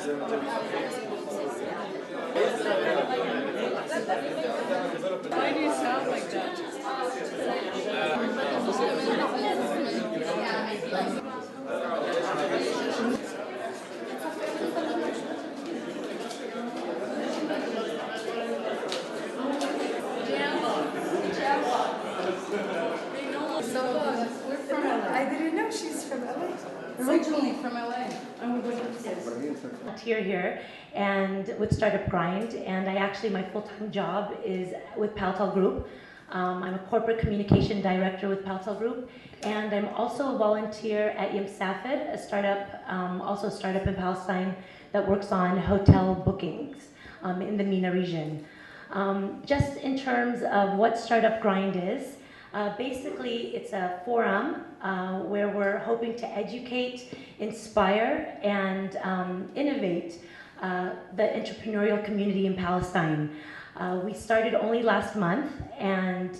Why do you sound like that? I didn't know she's from LA. Originally from LA. Volunteer here and with Startup Grind, and my full-time job is with Paltel Group. I'm a corporate communication director with Paltel Group, and I'm also a volunteer at Safed, a startup, also a startup in Palestine that works on hotel bookings in the MENA region. Just in terms of what Startup Grind is, basically it's a forum where we're hoping to educate, inspire, and innovate the entrepreneurial community in Palestine. We started only last month, and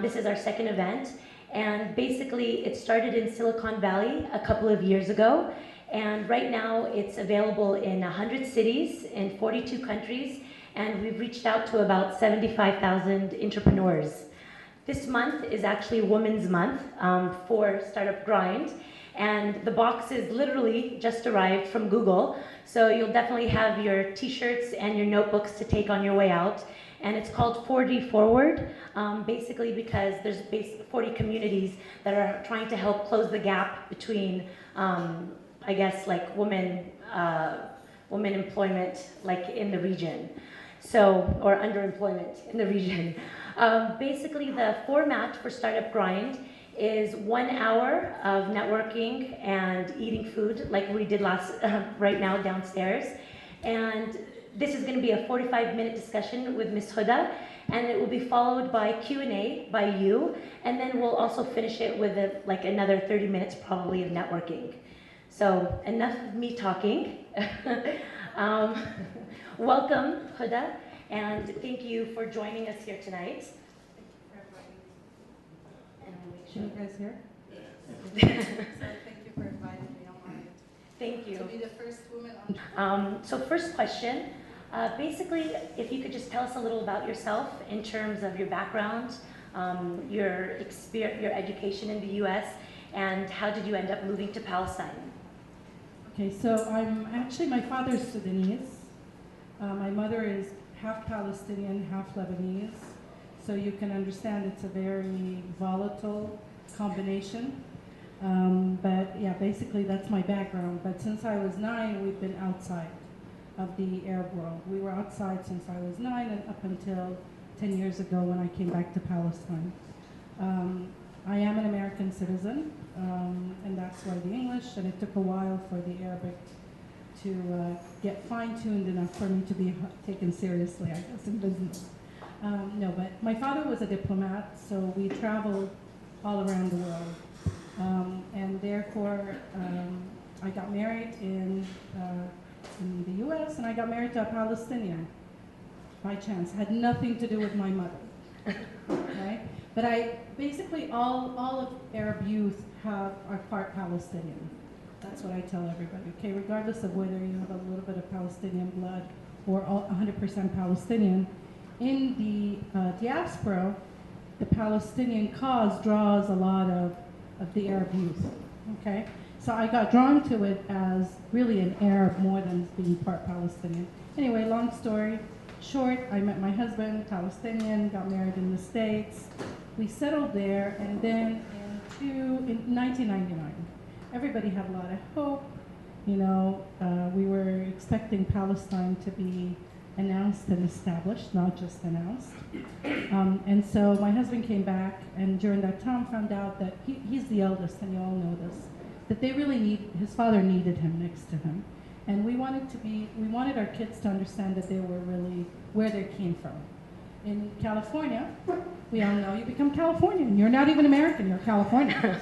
this is our second event. And basically, it started in Silicon Valley a couple of years ago, and right now it's available in 100 cities in 42 countries, and we've reached out to about 75,000 entrepreneurs. This month is actually Women's Month for Startup Grind, and the boxes literally just arrived from Google, so you'll definitely have your t-shirts and your notebooks to take on your way out. And it's called 40 Forward, basically because there's 40 communities that are trying to help close the gap between, I guess, like women employment, like in the region, or underemployment in the region. Basically, the format for Startup Grind is 1 hour of networking and eating food, like we did right now downstairs, and this is going to be a 45-minute discussion with Ms. Huda, and it will be followed by Q&A by you, and then we'll also finish it with another 30 minutes probably of networking. So enough of me talking. Welcome, Huda, and thank you for joining us here tonight. And we'll make sure you guys here? So thank you for inviting me. I'm honored. Thank you. To be the first woman on. So first question, basically, if you could just tell us a little about yourself in terms of your background, your education in the U.S., and how did you end up moving to Palestine? Okay, so my father's Sudanese. My mother is half Palestinian, half Lebanese. So you can understand it's a very volatile combination. But yeah, basically that's my background. But since I was 9, we've been outside of the Arab world. We were outside since I was 9 and up until 10 years ago when I came back to Palestine. I am an American citizen, and that's why the English, and it took a while for the Arabic to get fine-tuned enough for me to be taken seriously, I guess, in business. No, but my father was a diplomat, so we traveled all around the world. And therefore, I got married in the U.S., and I got married to a Palestinian by chance. Had nothing to do with my mother. Okay? But basically, all of Arab youth are part Palestinian. That's what I tell everybody. Okay, regardless of whether you have a little bit of Palestinian blood or 100% Palestinian, in the diaspora, the Palestinian cause draws a lot of the Arab youth. Okay, so I got drawn to it as really an Arab more than being part Palestinian. Anyway, long story short, I met my husband, Palestinian, got married in the States. We settled there, and then in 1999, everybody had a lot of hope. You know, we were expecting Palestine to be announced and established, not just announced. And so my husband came back, and during that time found out that he's the eldest, and you all know this, that they really his father needed him next to him. And we wanted our kids to understand that they were really where they came from. In California, we all know you become Californian. You're not even American, you're Californian.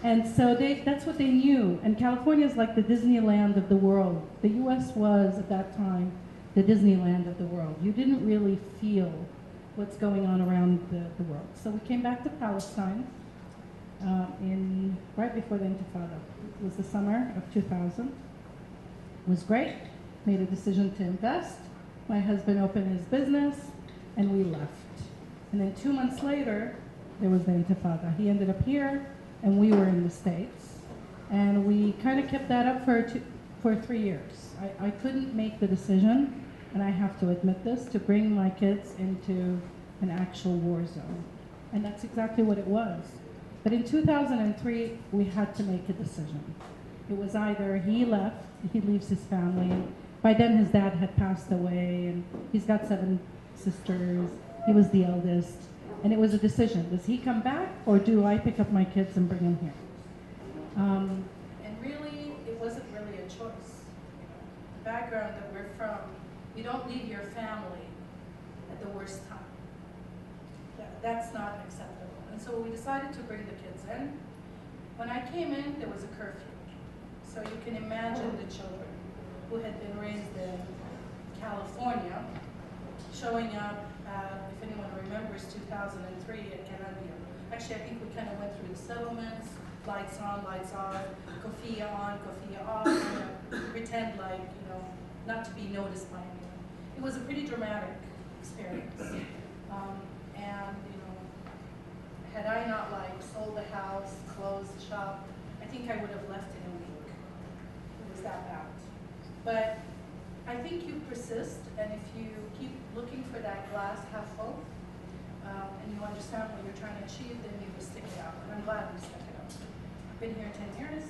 And so that's what they knew. And California is like the Disneyland of the world. The US was, at that time, the Disneyland of the world. You didn't really feel what's going on around the world. So we came back to Palestine right before the Intifada. It was the summer of 2000. was great. Made a decision to invest. My husband opened his business, and we left. And then 2 months later, there was the Intifada. He ended up here, and we were in the States. And we kind of kept that up for 3 years. I couldn't make the decision, and I have to admit this, to bring my kids into an actual war zone. And that's exactly what it was. But in 2003, we had to make a decision. It was either he left, he leaves his family. By then his dad had passed away, and he's got 7 sisters. He was the eldest. And it was a decision. Does he come back, or do I pick up my kids and bring them here? And really, it wasn't really a choice. The background that we're from, you don't leave your family at the worst time. That's not acceptable. And so we decided to bring the kids in. When I came in, there was a curfew. So you can imagine the children who had been raised in California showing up, if anyone remembers 2003 at Canadian. Actually, I think we kind of went through the settlements, lights on, lights off, kofia on, kofia off, pretend like, not to be noticed by anyone. It was a pretty dramatic experience. And had I not sold the house, closed the shop, I think I would have left in a week. It was that bad. But I think you persist, and if you keep looking for that glass half full, and you understand what you're trying to achieve, then you will stick it out. And I'm glad we stuck it out. I've been here 10 years.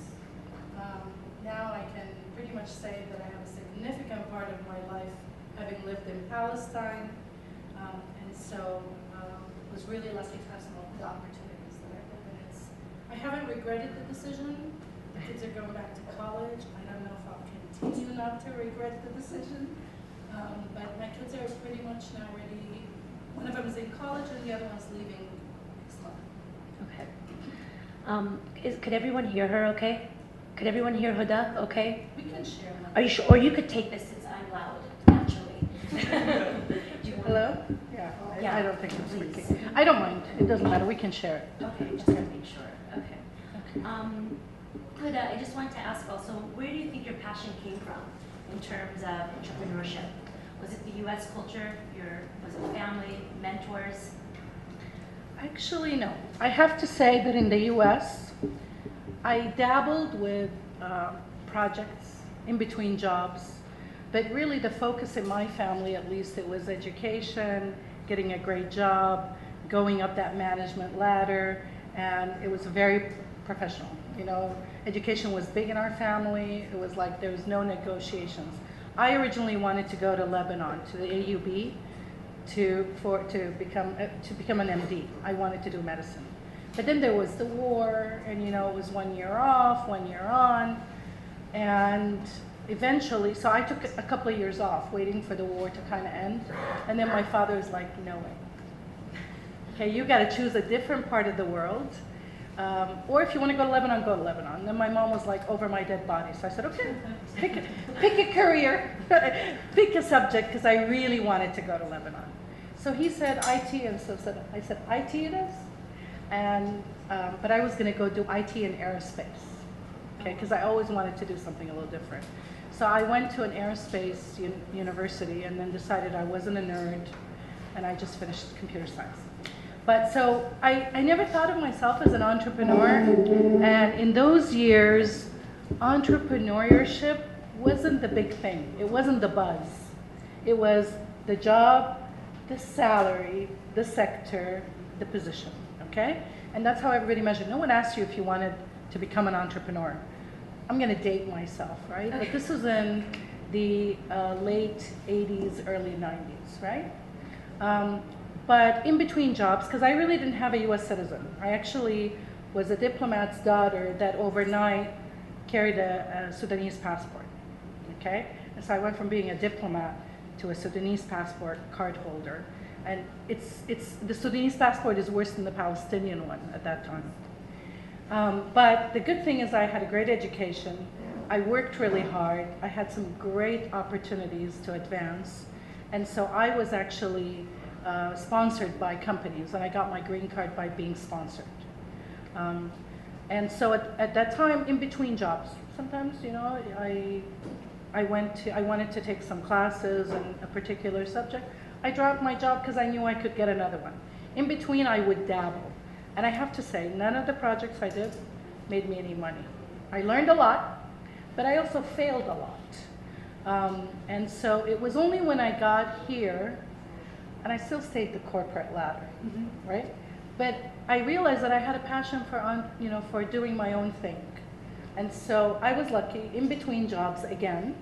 Now I can pretty much say that I have a significant part of my life having lived in Palestine, and so was really lucky to have some of the opportunities that I've lived in. I haven't regretted the decision. The kids are going back to college. I don't know if I'll continue not to regret the decision, but my kids are pretty much now ready. One of them is in college and the other one's leaving next month. Okay. Could everyone hear her okay? Could everyone hear Huda okay? We can share. Are you sure? Or you could take this since I'm loud, naturally. Hello? Yeah, Yeah, I don't think it's please. working. I don't mind. It doesn't matter. We can share it. Okay, just to make sure. Okay. Huda, I just wanted to ask also, where do you think your passion came from in terms of entrepreneurship? Was it the U.S. culture? Was it family, mentors? Actually, no. I have to say that in the U.S., I dabbled with projects in between jobs, but really the focus in my family, at least, it was education, getting a great job, going up that management ladder, and it was very professional. Education was big in our family. It was like there was no negotiations. I originally wanted to go to Lebanon, to the AUB, to become an MD. I wanted to do medicine. But then there was the war, and it was 1 year off, 1 year on, and eventually, so I took a couple of years off, waiting for the war to kind of end, and then my father was like, no way. Okay, you got to choose a different part of the world, or if you want to go to Lebanon, go to Lebanon. And then my mom was like, over my dead body. So I said, okay, pick a career, pick a subject, because I really wanted to go to Lebanon. So he said IT, and so I said, IT it is? And, but I was going to go do IT in aerospace, okay, because I always wanted to do something a little different. So I went to an aerospace university and then decided I wasn't a nerd, and I just finished computer science. But so I never thought of myself as an entrepreneur, and in those years, entrepreneurship wasn't the big thing. It wasn't the buzz. It was the job, the salary, the sector, the position, okay? And that's how everybody measured. No one asked you if you wanted to become an entrepreneur. I'm gonna date myself, right? But this was in the late 80s, early 90s, right? But in between jobs, because I really didn't have a US citizen. I actually was a diplomat's daughter that overnight carried a Sudanese passport, okay? And so I went from being a diplomat to a Sudanese passport card holder. And the Sudanese passport is worse than the Palestinian one at that time. But the good thing is I had a great education. I worked really hard. I had some great opportunities to advance. And so I was actually sponsored by companies, and I got my green card by being sponsored. And so at that time, in between jobs, sometimes, I I wanted to take some classes in a particular subject. I dropped my job because I knew I could get another one. In between, I would dabble. And I have to say, none of the projects I did made me any money. I learned a lot, but I also failed a lot. And so it was only when I got here, and I still stayed the corporate ladder, right? But I realized that I had a passion for doing my own thing. And so I was lucky. In between jobs, again,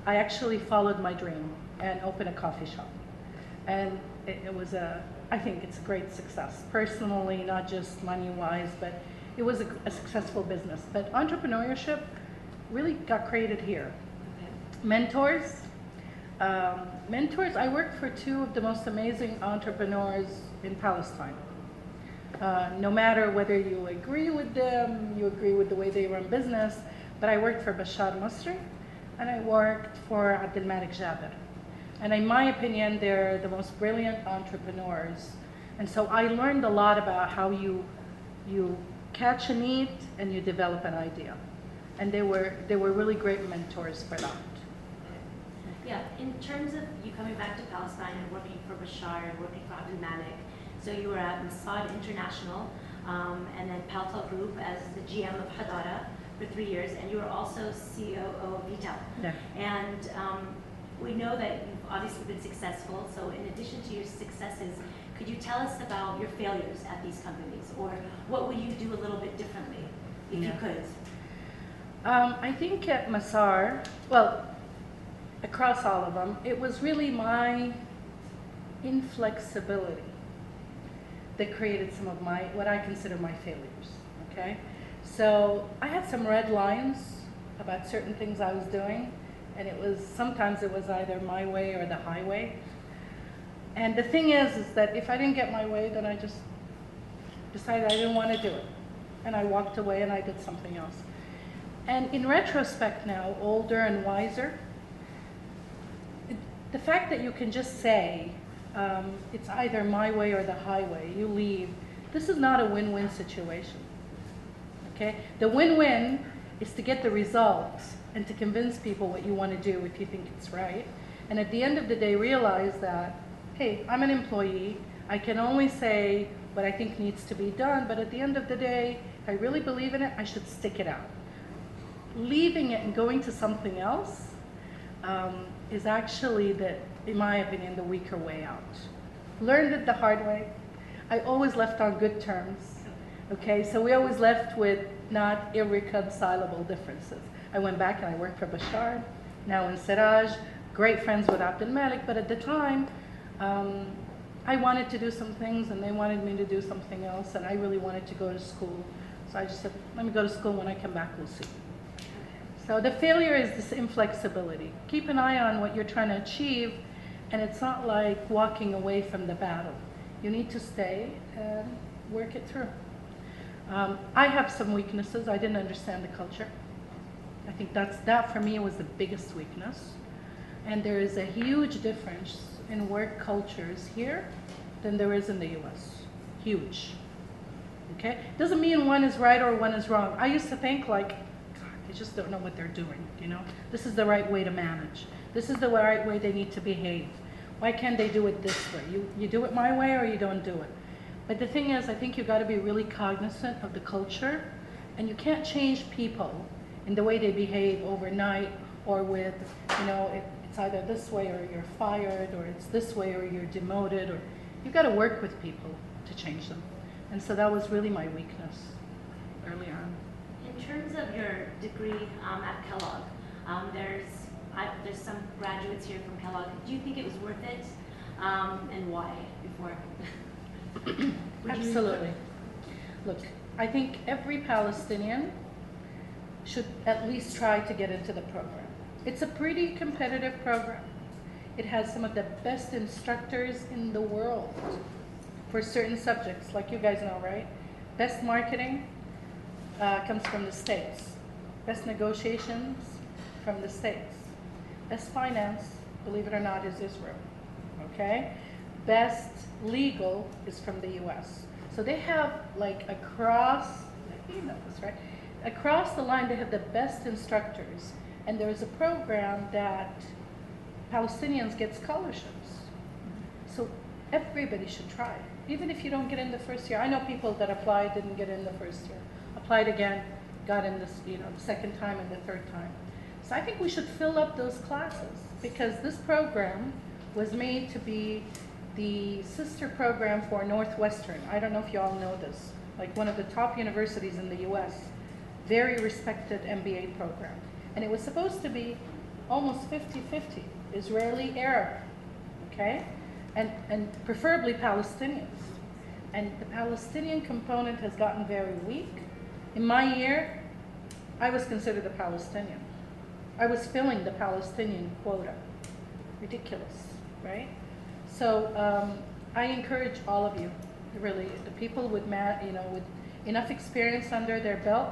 I actually followed my dream and opened a coffee shop. And it was I think it's a great success, personally, not just money-wise, but it was a successful business. But entrepreneurship really got created here. Mentors. I worked for two of the most amazing entrepreneurs in Palestine. No matter whether you agree with them, you agree with the way they run business, but I worked for Bashar Masri, and I worked for Abdel Malik Jaber. And in my opinion, they're the most brilliant entrepreneurs. And so I learned a lot about how you catch a need and you develop an idea. And they were really great mentors for that. Yeah, in terms of you coming back to Palestine and working for Bashar and working for Abdel Malik, so you were at Massar International and then Paltel Group as the GM of Hadara for 3 years, and you were also COO of VTEL. Yeah. And we know that you've obviously been successful, so in addition to your successes, could you tell us about your failures at these companies, or what would you do a little bit differently, if you could? I think at Massar, well, across all of them, it was really my inflexibility that created some of what I consider my failures, okay? So I had some red lines about certain things I was doing, and sometimes it was either my way or the highway. And the thing is that if I didn't get my way, then I just decided I didn't want to do it. And I walked away and I did something else. And in retrospect now, older and wiser, the fact that you can just say, it's either my way or the highway, you leave, this is not a win-win situation, okay? The win-win is to get the results and to convince people what you want to do if you think it's right. And at the end of the day, realize that, hey, I'm an employee, I can only say what I think needs to be done, but at the end of the day, if I really believe in it, I should stick it out. Leaving it and going to something else is actually, in my opinion, the weaker way out. Learned it the hard way. I always left on good terms. Okay, so we always left with not irreconcilable differences. I went back and I worked for Bashar, now in Siraj, great friends with Abdel Malik, but at the time, I wanted to do some things and they wanted me to do something else, and I really wanted to go to school. So I just said, let me go to school, when I come back, we'll see. So the failure is this inflexibility. Keep an eye on what you're trying to achieve, and it's not like walking away from the battle. You need to stay and work it through. I have some weaknesses. I didn't understand the culture. I think that for me was the biggest weakness. And there is a huge difference in work cultures here than there is in the US. Huge. Okay? Doesn't mean one is right or one is wrong. I used to think like, they just don't know what they're doing, you know? This is the right way to manage. This is the right way they need to behave. Why can't they do it this way? You do it my way or you don't do it. But the thing is, I think you've got to be really cognizant of the culture, and you can't change people in the way they behave overnight, or with, you know, it's either this way or you're fired, or it's this way or you're demoted, or you've got to work with people to change them. And so that was really my weakness early on. In terms of your degree at Kellogg, there's some graduates here from Kellogg. Do you think it was worth it, and why? Before. Absolutely. Look, I think every Palestinian should at least try to get into the program. It's a pretty competitive program. It has some of the best instructors in the world for certain subjects, like you guys know, right? Best marketing comes from the States. Best negotiations from the States. Best finance, believe it or not, is Israel, okay? Best legal is from the US. So they have, like, across, you know this, right? Across the line, they have the best instructors And there is a program that Palestinians get scholarships. So everybody should try, even if you don't get in the first year. I know people that applied, didn't get in the first year, applied again, got in this, the second time and the third time. So I think we should fill up those classes, because this program was made to be the sister program for Northwestern. I don't know if you all know this, like one of the top universities in the US, very respected MBA program. And it was supposed to be almost 50-50, Israeli, Arab, okay? And preferably Palestinians. And the Palestinian component has gotten very weak. In my year, I was considered a Palestinian. I was filling the Palestinian quota. Ridiculous, right? So I encourage all of you, really, the people with with enough experience under their belt,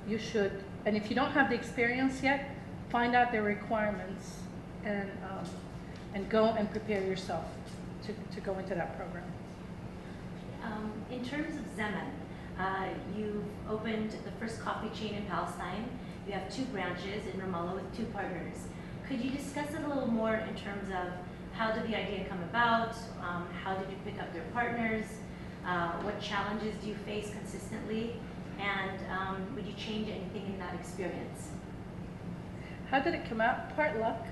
you should, and if you don't have the experience yet, find out their requirements and go and prepare yourself to go into that program. In terms of Zaman, you've opened the first coffee chain in Palestine. You have 2 branches in Ramallah with 2 partners. Could you discuss it a little more in terms of how did the idea come about? How did you pick up your partners? What challenges do you face consistently? And would you change anything in that experience? How did it come out? Part luck,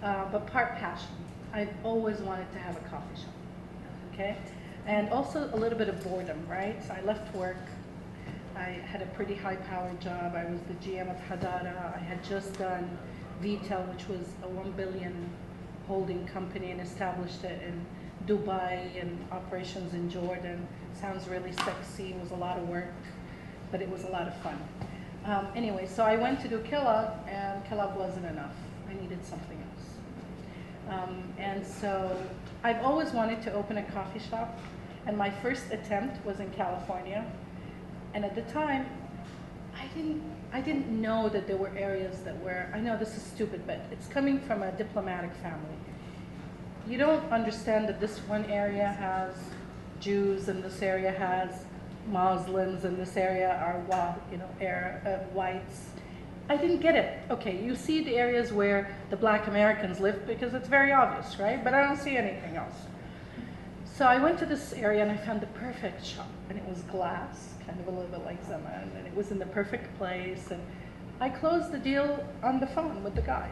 but part passion. I've always wanted to have a coffee shop, okay? And also a little bit of boredom, right? So I left work. I had a pretty high-powered job. I was the GM of Hadara. I had just done VTEL, which was a $1 billion holding company, and established it in Dubai and operations in Jordan. Sounds really sexy. It was a lot of work, but it was a lot of fun. Anyway, so I went to do Kellogg, and Kellogg wasn't enough. I needed something else. And so I've always wanted to open a coffee shop, and my first attempt was in California. And at the time, I didn't know that there were areas that were, I know this is stupid, but it's coming from a diplomatic family. You don't understand that this one area has Jews, and this area has Muslims, and this area are whites. I didn't get it. Okay, you see the areas where the Black Americans live because it's very obvious, right? But I don't see anything else. So I went to this area and I found the perfect shop, and it was glass, kind of a little bit like Zaman, and it was in the perfect place. And I closed the deal on the phone with the guy.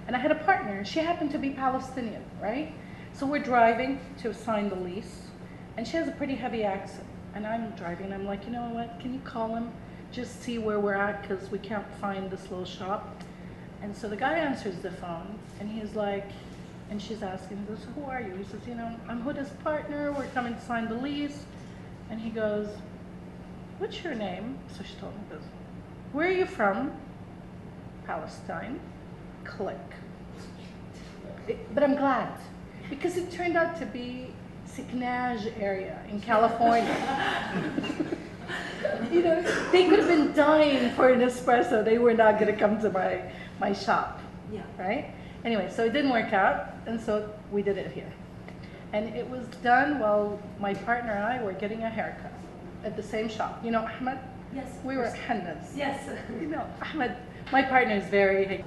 And I had a partner, and she happened to be Palestinian, right? So we're driving to sign the lease, and she has a pretty heavy accent. And I'm driving, and I'm like, you know what, can you call him? Just see where we're at, because we can't find this little shop. And so the guy answers the phone, and he's like, and she's asking, he goes, who are you? He says, I'm Huda's partner, we're coming to sign the lease. And he goes, what's your name? So she told him, he goes, where are you from? Palestine. Click. But I'm glad, because it turned out to be Signage area in California. They could have been dying for an espresso. They were not going to come to my shop, right? Anyway, so it didn't work out, and so we did it here. And it was done while my partner and I were getting a haircut at the same shop. Ahmed? Yes. We were hennas. Yes. Ahmed, my partner is very,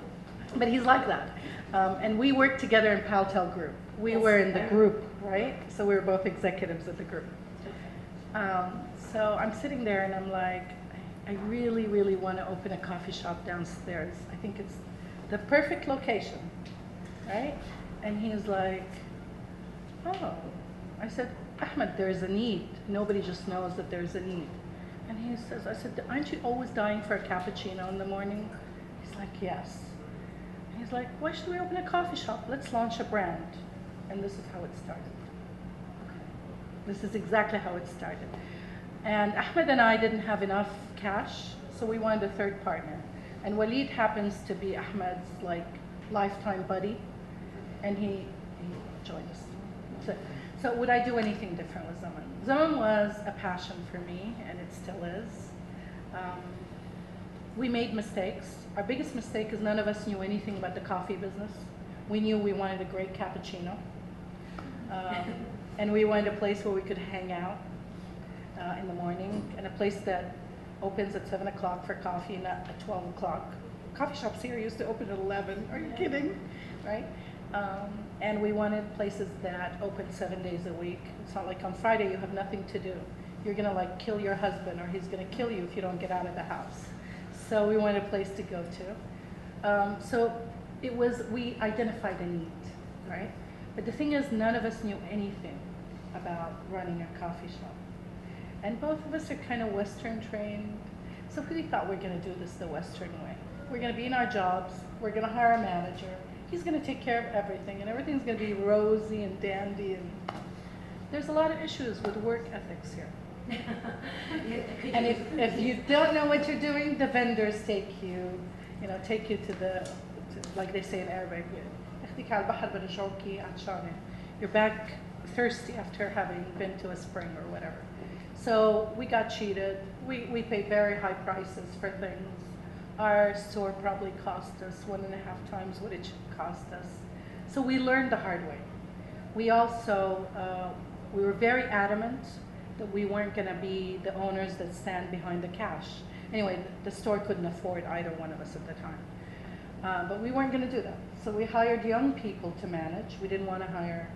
but he's like that. And we worked together in Paltel Group. We were in the group, right? So we were both executives of the group. So I'm sitting there and I'm like, I really, really want to open a coffee shop downstairs. I think it's the perfect location, right? And he's like, oh. I said, Ahmed, there's a need. Nobody just knows that there's a need. And he says, I said, aren't you always dying for a cappuccino in the morning? He's like, yes. And he's like, why should we open a coffee shop? Let's launch a brand. And this is how it started. This is exactly how it started. And Ahmed and I didn't have enough cash, so we wanted a third partner. And Walid happens to be Ahmed's lifetime buddy, and he joined us. So would I do anything different with Zaman? Zaman was a passion for me, and it still is. We made mistakes. Our biggest mistake is none of us knew anything about the coffee business. We knew we wanted a great cappuccino. And we wanted a place where we could hang out in the morning, and a place that opens at 7 o'clock for coffee, not at 12 o'clock. coffee shops here used to open at 11. Are you kidding? Right? And we wanted places that open 7 days a week. It's not like on Friday you have nothing to do. You're gonna like kill your husband, or he's gonna kill you if you don't get out of the house. So we wanted a place to go to. So we identified a need, right? But the thing is, none of us knew anything about running a coffee shop. And both of us are kind of Western trained. So we thought we're gonna do this the Western way. We're gonna be in our jobs, we're gonna hire a manager, he's gonna take care of everything, and everything's gonna be rosy and dandy. And there's a lot of issues with work ethics here. And if you don't know what you're doing, the vendors take you to like they say in Arabic, you're back thirsty after having been to a spring or whatever. So we got cheated. We paid very high prices for things. Our store probably cost us 1.5 times what it should cost us. So we learned the hard way. We also, we were very adamant that we weren't going to be the owners that stand behind the cash. Anyway, the store couldn't afford either one of us at the time. But we weren't going to do that. So we hired young people to manage. We didn't want to hire,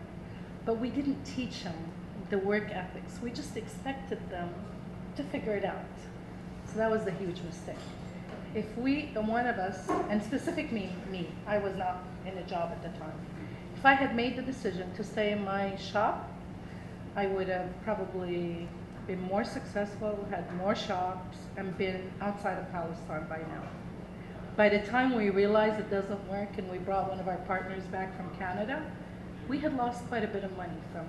but we didn't teach them the work ethics. We just expected them to figure it out. So that was a huge mistake. If one of us, and specifically me, I was not in a job at the time. If I had made the decision to stay in my shop, I would have probably been more successful, had more shops, and been outside of Palestine by now. By the time we realized it doesn't work and we brought one of our partners back from Canada, we had lost quite a bit of money from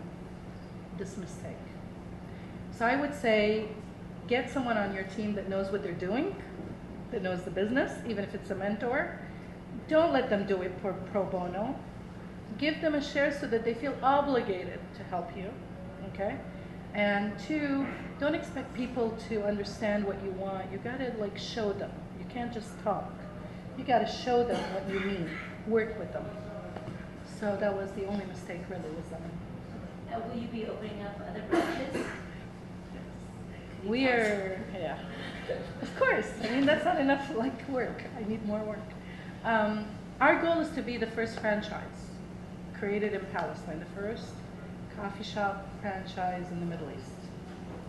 this mistake. So I would say, get someone on your team that knows what they're doing, that knows the business, even if it's a mentor. Don't let them do it for pro bono. Give them a share so that they feel obligated to help you, okay? And 2, don't expect people to understand what you want. You gotta like show them. You can't just talk. You gotta show them what you mean. Work with them. So that was the only mistake really with Zaman. Will you be opening up other branches? We are, yeah. Of course. I mean, that's not enough like work. I need more work. Our goal is to be the first franchise created in Palestine, the first coffee shop franchise in the Middle East.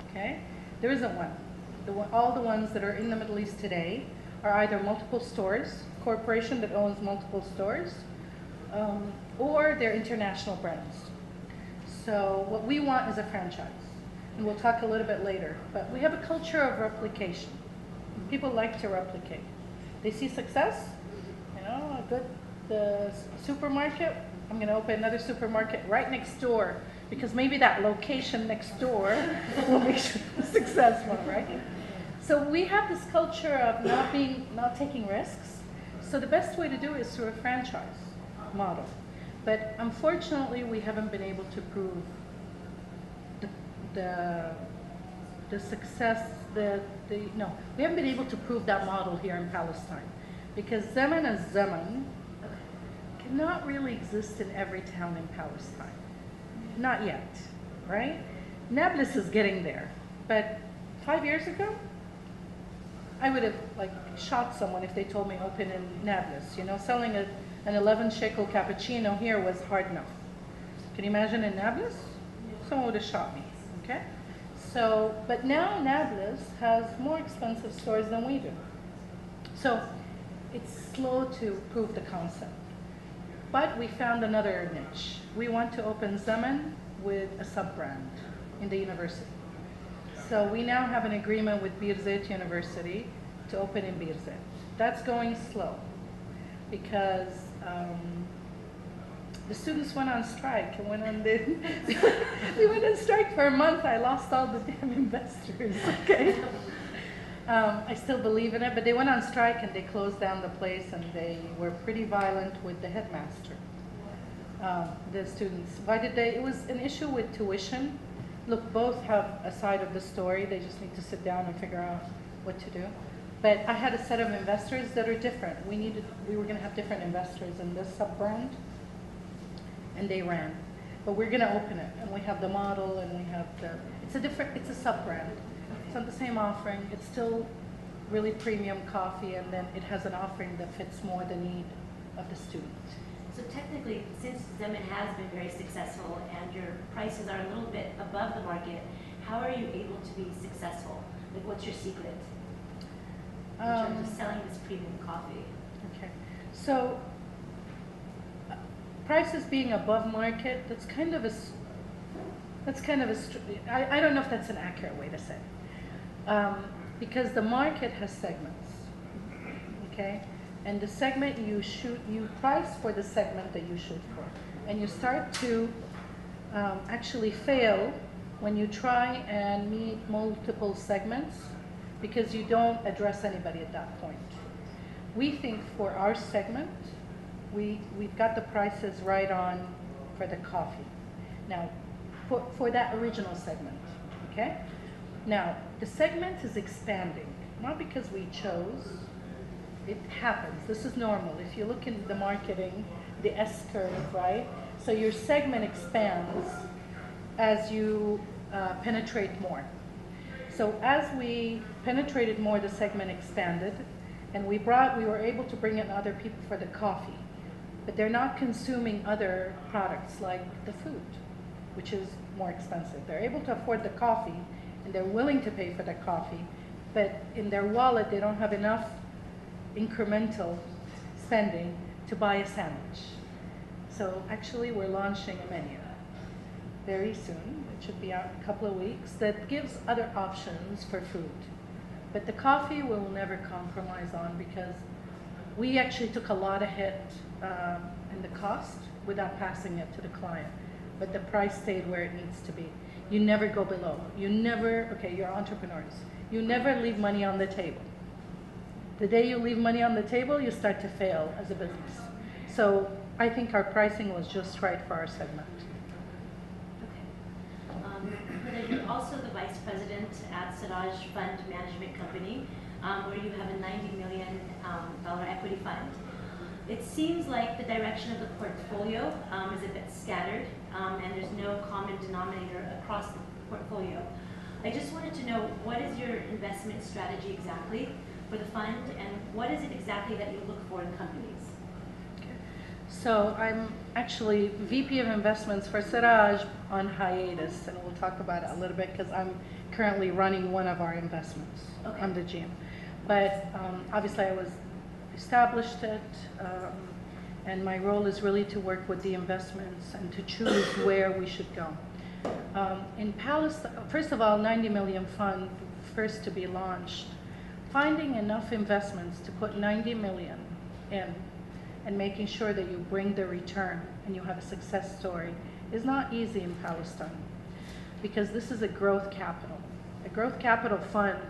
Okay? There isn't one. All the ones that are in the Middle East today are either multiple stores, corporation that owns multiple stores, or they're international brands. So what we want is a franchise. And we'll talk a little bit later. But we have a culture of replication. People like to replicate. They see success, the supermarket, I'm going to open another supermarket right next door, because maybe that location next door will make sure it's successful, right? So we have this culture of not taking risks. So the best way to do it is through a franchise model. But unfortunately, we haven't been able to prove the success, we haven't been able to prove that model here in Palestine, because Zaman as Zaman cannot really exist in every town in Palestine. Not yet, right? Nablus is getting there, but 5 years ago, I would have like shot someone if they told me open in Nablus. Selling an 11 shekel cappuccino here was hard enough. Can you imagine in Nablus? Someone would have shot me, okay? So, but now Nablus has more expensive stores than we do. So it's slow to prove the concept. But we found another niche. We want to open Zaman with a sub-brand in the university. So we now have an agreement with Birzeit University to open in Birzeit. That's going slow because the students went on strike and we went on strike for a month. I lost all the damn investors, okay? I still believe in it, but they went on strike and they closed down the place and they were pretty violent with the headmaster. The students, it was an issue with tuition. Look, both have a side of the story. They just need to sit down and figure out what to do. But I had a set of investors that are different. We were going to have different investors in this sub-brand, and they ran. But we're going to open it, and we have the model, and we have it's a sub-brand. It's not the same offering. It's still really premium coffee, and then it has an offering that fits more the need of the student. So technically, since Zaman has been very successful and your prices are a little bit above the market, how are you able to be successful? Like, what's your secret in terms of selling this premium coffee? Okay, so prices being above market, that's kind of a, I don't know if that's an accurate way to say it. Because the market has segments, okay? And the segment you price for the segment that you shoot for. And you start to actually fail when you try and meet multiple segments because you don't address anybody at that point. We think for our segment, we've got the prices right on for the coffee. Now, for that original segment, okay? Now, the segment is expanding, not because we chose. It happens. This is normal. If you look in the marketing, the S curve, right? So your segment expands as you penetrate more. So as we penetrated more, the segment expanded, and we were able to bring in other people for the coffee, but they're not consuming other products like the food, which is more expensive. They're able to afford the coffee, and they're willing to pay for the coffee, but in their wallet, they don't have enough incremental spending to buy a sandwich. So actually, we're launching a menu very soon. It should be out in a couple of weeks that gives other options for food. But the coffee we'll never compromise on because we actually took a lot of hit in the cost without passing it to the client. But the price stayed where it needs to be. You never go below. You never, okay, you're entrepreneurs. You never leave money on the table. The day you leave money on the table, you start to fail as a business. So I think our pricing was just right for our segment. Okay. You're also the vice president at Siraj Fund Management Company, where you have a $90 million equity fund. It seems like the direction of the portfolio is a bit scattered, and there's no common denominator across the portfolio. I just wanted to know, what is your investment strategy exactly for the fund, and what is it exactly that you look for in companies? Okay. So I'm actually VP of Investments for Siraj on hiatus, and we'll talk about it a little bit because I'm currently running one of our investments. Okay. I'm the GM. But obviously I established it, and my role is really to work with the investments and to choose where we should go. In Palestine, first of all, 90 million fund, first to be launched. Finding enough investments to put 90 million in and making sure that you bring the return and you have a success story is not easy in Palestine because this is a growth capital. A growth capital fund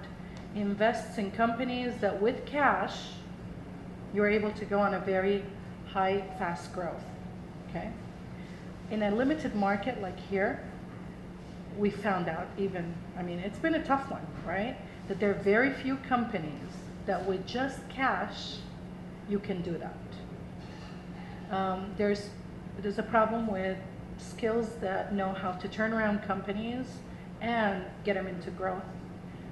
invests in companies that with cash, you're able to go on a very high, fast growth, okay? In a limited market like here, we found out it's been a tough one, right? That there are very few companies that with just cash, you can do that. There's a problem with skills that know how to turn around companies and get them into growth.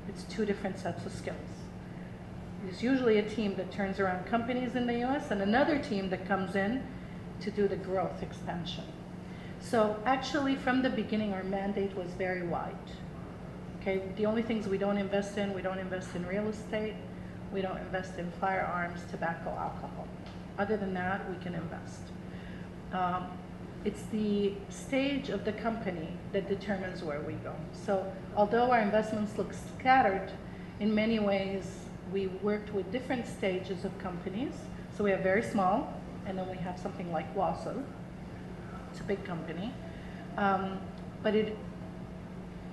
It's two different sets of skills. There's usually a team that turns around companies in the US and another team that comes in to do the growth expansion. So actually from the beginning, our mandate was very wide. Okay, the only things we don't invest in real estate, we don't invest in firearms, tobacco, alcohol. Other than that, we can invest. It's the stage of the company that determines where we go. So although our investments look scattered, in many ways, we worked with different stages of companies. So we have very small, and then we have something like Wassel. It's a big company. But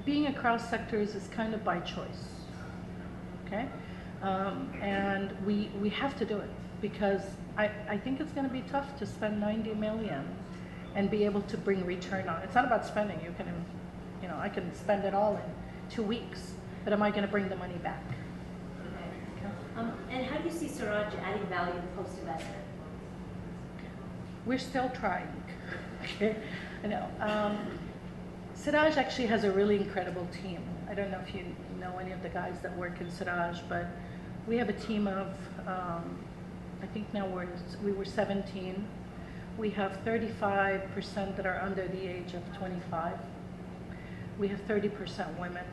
being across sectors is kind of by choice, okay? And we have to do it because I think it's going to be tough to spend 90 million and be able to bring return on. It's not about spending. I can spend it all in 2 weeks, but am I going to bring the money back? Okay. And how do you see Siraj adding value post-investment? We're still trying. Okay, I know. Siraj actually has a really incredible team. I don't know if you know any of the guys that work in Siraj, but We have a team of, I think now we were 17. We have 35% that are under the age of 25. We have 30% women.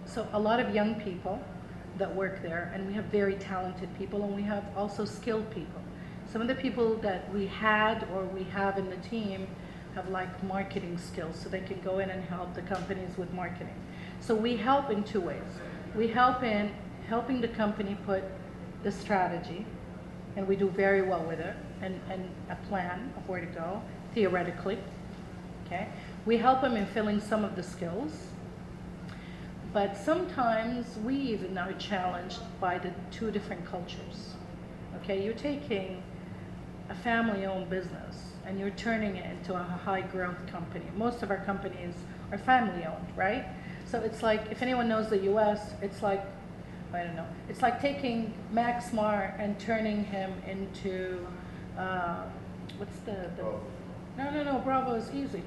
So a lot of young people that work there, and we have very talented people, and we have also skilled people. Some of the people that we had or we have in the team have like marketing skills, so they can go in and help the companies with marketing. So we help in two ways. We help in helping the company put the strategy, and we do very well with it, and a plan of where to go, theoretically, okay? We help them in filling some of the skills, but sometimes we even are challenged by the two different cultures, okay? You're taking a family-owned business and you're turning it into a high-growth company. Most of our companies are family-owned, right? So it's like, if anyone knows the US, it's like, I don't know, it's like taking Max Mar and turning him into, what's the no, Bravo is easy.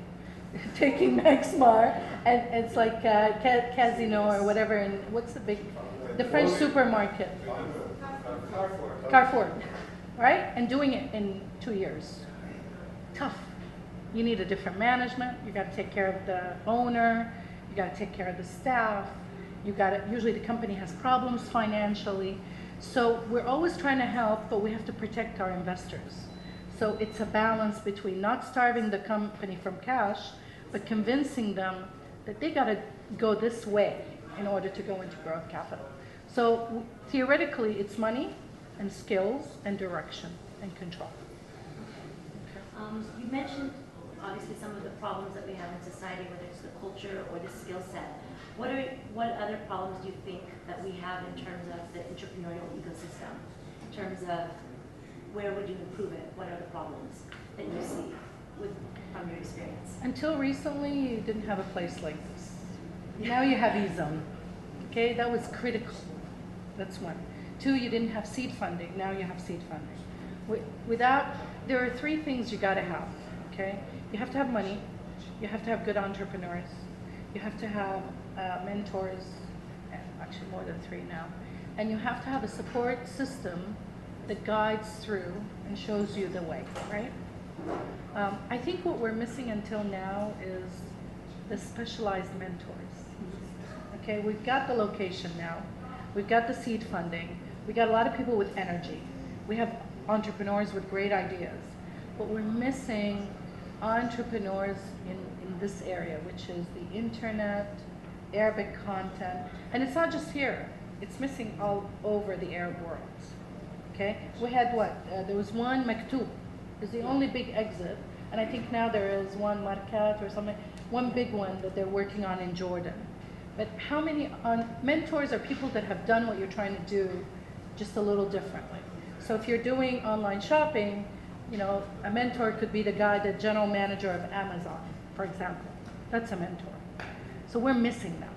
Taking Max Mar, and it's like Casino or whatever, and what's the French supermarket? Carrefour, right? And doing it in 2 years. Tough. You need a different management, you gotta take care of the owner, you gotta take care of the staff, usually the company has problems financially. So we're always trying to help, but we have to protect our investors. So it's a balance between not starving the company from cash, but convincing them that they got to go this way in order to go into growth capital. So theoretically, it's money and skills and direction and control. You mentioned obviously some of the problems that we have in society, whether it's the culture or the skill set. What other problems do you think that we have in terms of the entrepreneurial ecosystem? In terms of where would you improve it? What are the problems that you see from your experience? Until recently, you didn't have a place like this. Now you have E-Zone. Okay, that was critical. That's one. Two, you didn't have seed funding. Now you have seed funding. There are three things you got to have. Okay, you have to have money. You have to have good entrepreneurs. You have to have mentors. Actually, more than three now. And you have to have a support system that guides through and shows you the way, right? I think what we're missing until now is the specialized mentors. Okay, we've got the location now. We've got the seed funding. We got a lot of people with energy. We have entrepreneurs with great ideas. But we're missing entrepreneurs in this area, which is the internet, Arabic content. And it's not just here. It's missing all over the Arab world. Okay, we had there was one Maktub, is the only big exit, and I think now there is one Markat or something, one big one that they're working on in Jordan. But how many mentors are people that have done what you're trying to do just a little differently? So if you're doing online shopping, you know, a mentor could be the guy, the general manager of Amazon, for example. That's a mentor. So we're missing that.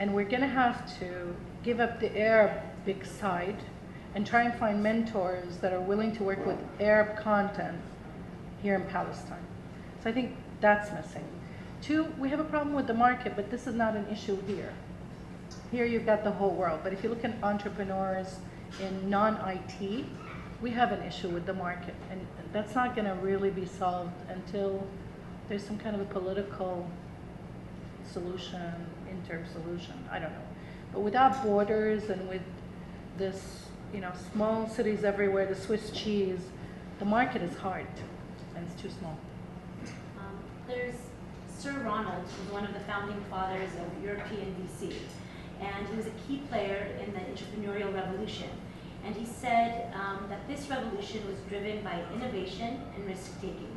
And we're gonna have to give up the Arabic side and try and find mentors that are willing to work with Arab content here in Palestine. So I think that's missing. Two, we have a problem with the market, but this is not an issue here. Here you've got the whole world, but if you look at entrepreneurs in non-IT, we have an issue with the market, and that's not gonna really be solved until there's some kind of a political solution, interim solution, I don't know. But without borders and with this, you know, small cities everywhere, the Swiss cheese, the market is hard and it's too small. There's Sir Ronald, who's one of the founding fathers of European VC, and he was a key player in the entrepreneurial revolution. And he said that this revolution was driven by innovation and risk-taking.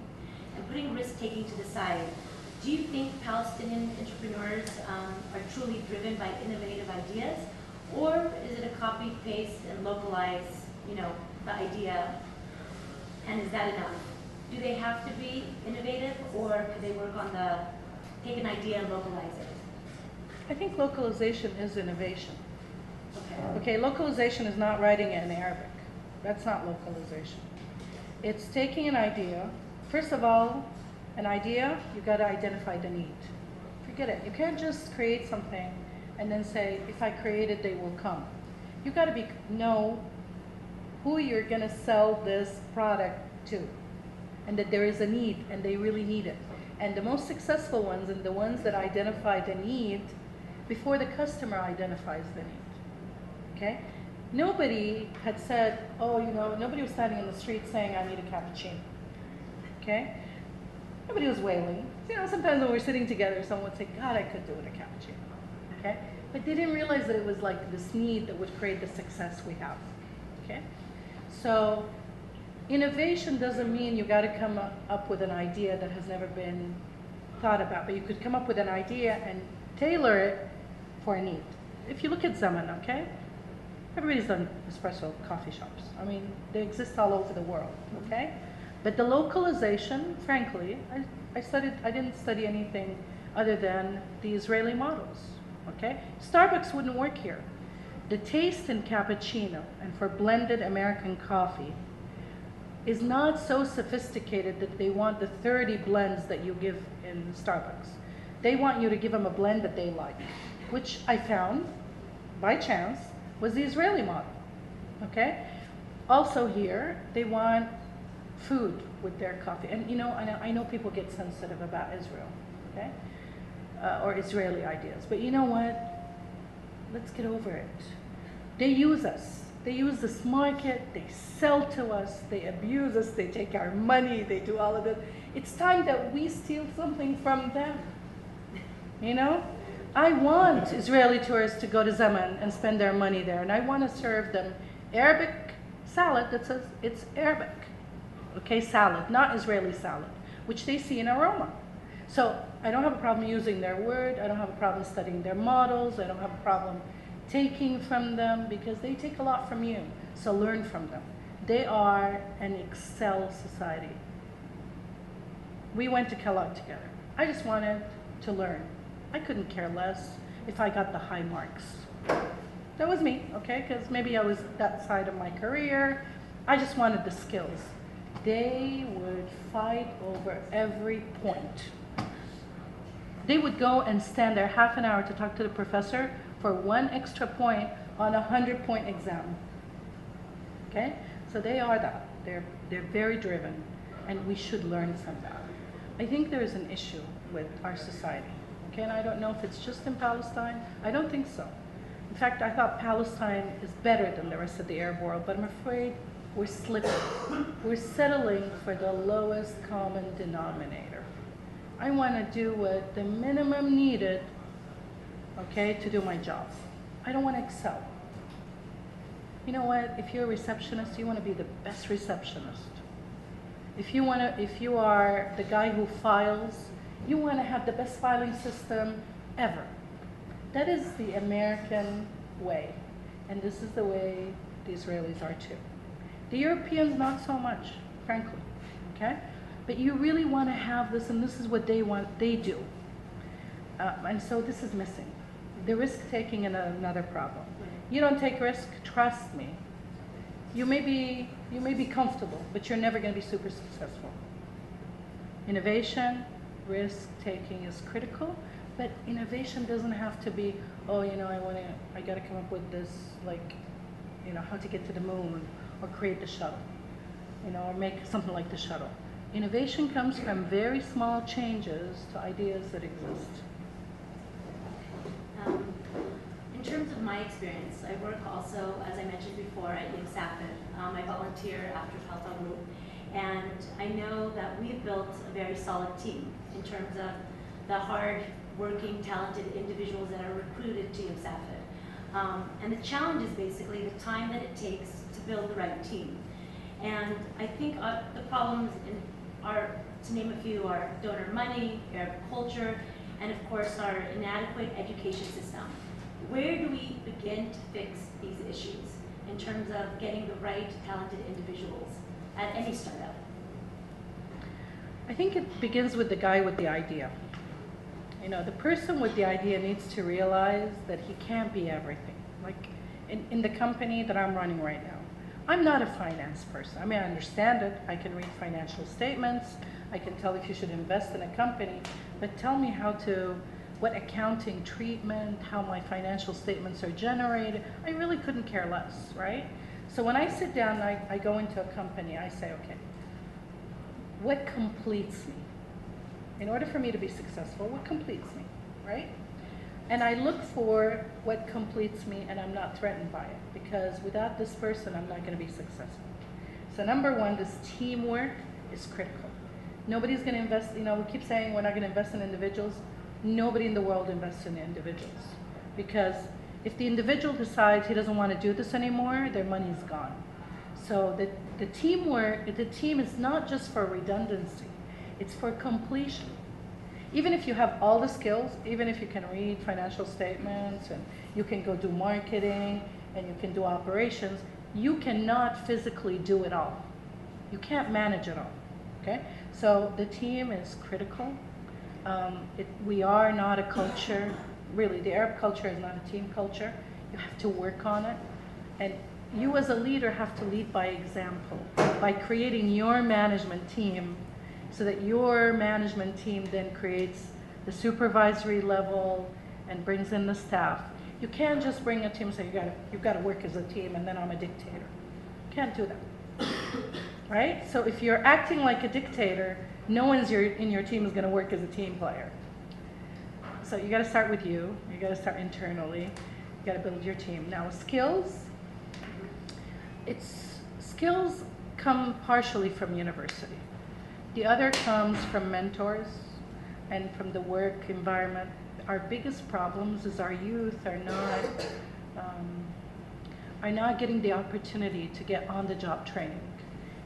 And putting risk-taking to the side, do you think Palestinian entrepreneurs are truly driven by innovative ideas? Or is it a copy, paste, and localize, you know, the idea, and is that enough? Do they have to be innovative, or could they work on take an idea and localize it? I think localization is innovation. Okay. Okay, localization is not writing it in Arabic. That's not localization. It's taking an idea. First of all, an idea, you've got to identify the need. Forget it. You can't just create something and then say, if I create it, they will come. You got to know who you're going to sell this product to, and that there is a need, and they really need it. And the most successful ones, and the ones that identify the need before the customer identifies the need. Okay? Nobody had said, oh, you know, nobody was standing in the street saying, I need a cappuccino. Okay? Nobody was wailing. You know, sometimes when we're sitting together, someone would say, God, I could do with a cappuccino. Okay? But they didn't realize that it was like this need that would create the success we have. Okay? So innovation doesn't mean you got to come up with an idea that has never been thought about, but you could come up with an idea and tailor it for a need. If you look at Zaman, okay? Everybody's done espresso coffee shops. I mean, they exist all over the world, okay? But the localization, frankly, I didn't study anything other than the Israeli models, okay? Starbucks wouldn't work here. The taste in cappuccino and for blended American coffee is not so sophisticated that they want the 30 blends that you give in Starbucks. They want you to give them a blend that they like, which I found, by chance, was the Israeli model, okay? Also here, they want food with their coffee. And you know, I know people get sensitive about Israel, okay? Or Israeli ideas, but you know what? Let's get over it. They use us. They use this market, they sell to us, they abuse us, they take our money, they do all of it. It's time that we steal something from them, you know? I want Israeli tourists to go to Zaman and spend their money there, and I want to serve them Arabic salad that says it's Arabic, okay, salad, not Israeli salad, which they see in aroma. So I don't have a problem using their word, I don't have a problem studying their models, I don't have a problem taking from them, because they take a lot from you, so learn from them. They are an Excel society. We went to Kellogg together. I just wanted to learn. I couldn't care less if I got the high marks. That was me, okay, because maybe I was that side of my career. I just wanted the skills. They would fight over every point. They would go and stand there half an hour to talk to the professor for 1 extra point on a 100-point exam. Okay? So they are that. They're very driven, and we should learn from that. I think there is an issue with our society. Okay, and I don't know if it's just in Palestine. I don't think so. In fact, I thought Palestine is better than the rest of the Arab world, but I'm afraid we're slipping. We're settling for the lowest common denominator. I want to do what the minimum needed, okay, to do my job. I don't want to excel. You know what? If you're a receptionist, you want to be the best receptionist. If you are the guy who files, you want to have the best filing system ever. That is the American way, and this is the way the Israelis are too. The Europeans, not so much, frankly, okay? But you really want to have this, and this is what they want, they do. And so this is missing. The risk-taking is another problem. You don't take risk, trust me. You may be comfortable, but you're never going to be super successful. Innovation, risk-taking is critical, but innovation doesn't have to be, oh, you know, I got to come up with this, like, you know, how to get to the moon, or create the shuttle, you know, or make something like the shuttle. Innovation comes from very small changes to ideas that exist. In terms of my experience, I work also, as I mentioned before, at UMSAFID. I volunteer after Paltel Group, and I know that we've built a very solid team in terms of the hard-working, talented individuals that are recruited to UMSAFID. And the challenge is basically the time that it takes to build the right team. And I think the problems are, to name a few, are donor money, Arab culture, and of course our inadequate education system. Where do we begin to fix these issues in terms of getting the right talented individuals at any startup? I think it begins with the guy with the idea. You know, the person with the idea needs to realize that he can't be everything. Like in the company that I'm running right now, I'm not a finance person. I mean, I understand it. I can read financial statements. I can tell if you should invest in a company, but tell me how to what accounting treatment, how my financial statements are generated. I really couldn't care less, right? So when I sit down, I go into a company, I say, okay, what completes me? In order for me to be successful, what completes me, right? And I look for what completes me, and I'm not threatened by it, because without this person, I'm not going to be successful. So number one, this teamwork is critical. Nobody's going to invest, we keep saying we're not going to invest in individuals. Nobody in the world invests in individuals, because if the individual decides he doesn't want to do this anymore, their money's gone. So the teamwork, the team is not just for redundancy, it's for completion. Even if you have all the skills, even if you can read financial statements and you can go do marketing and you can do operations, you cannot physically do it all. You can't manage it all, okay? So the team is critical. We are not a culture, really, the Arab culture is not a team culture. You have to work on it. And you as a leader have to lead by example, by creating your management team, so that your management team then creates the supervisory level and brings in the staff. You can't just bring a team and say, you've got to work as a team and then I'm a dictator. You can't do that, right? So if you're acting like a dictator, no one's in your team is going to work as a team player. So you got to start with you. You got to start internally. You got to build your team. Now skills, skills come partially from university. The other comes from mentors and from the work environment. Our biggest problems is our youth are not getting the opportunity to get on-the-job training.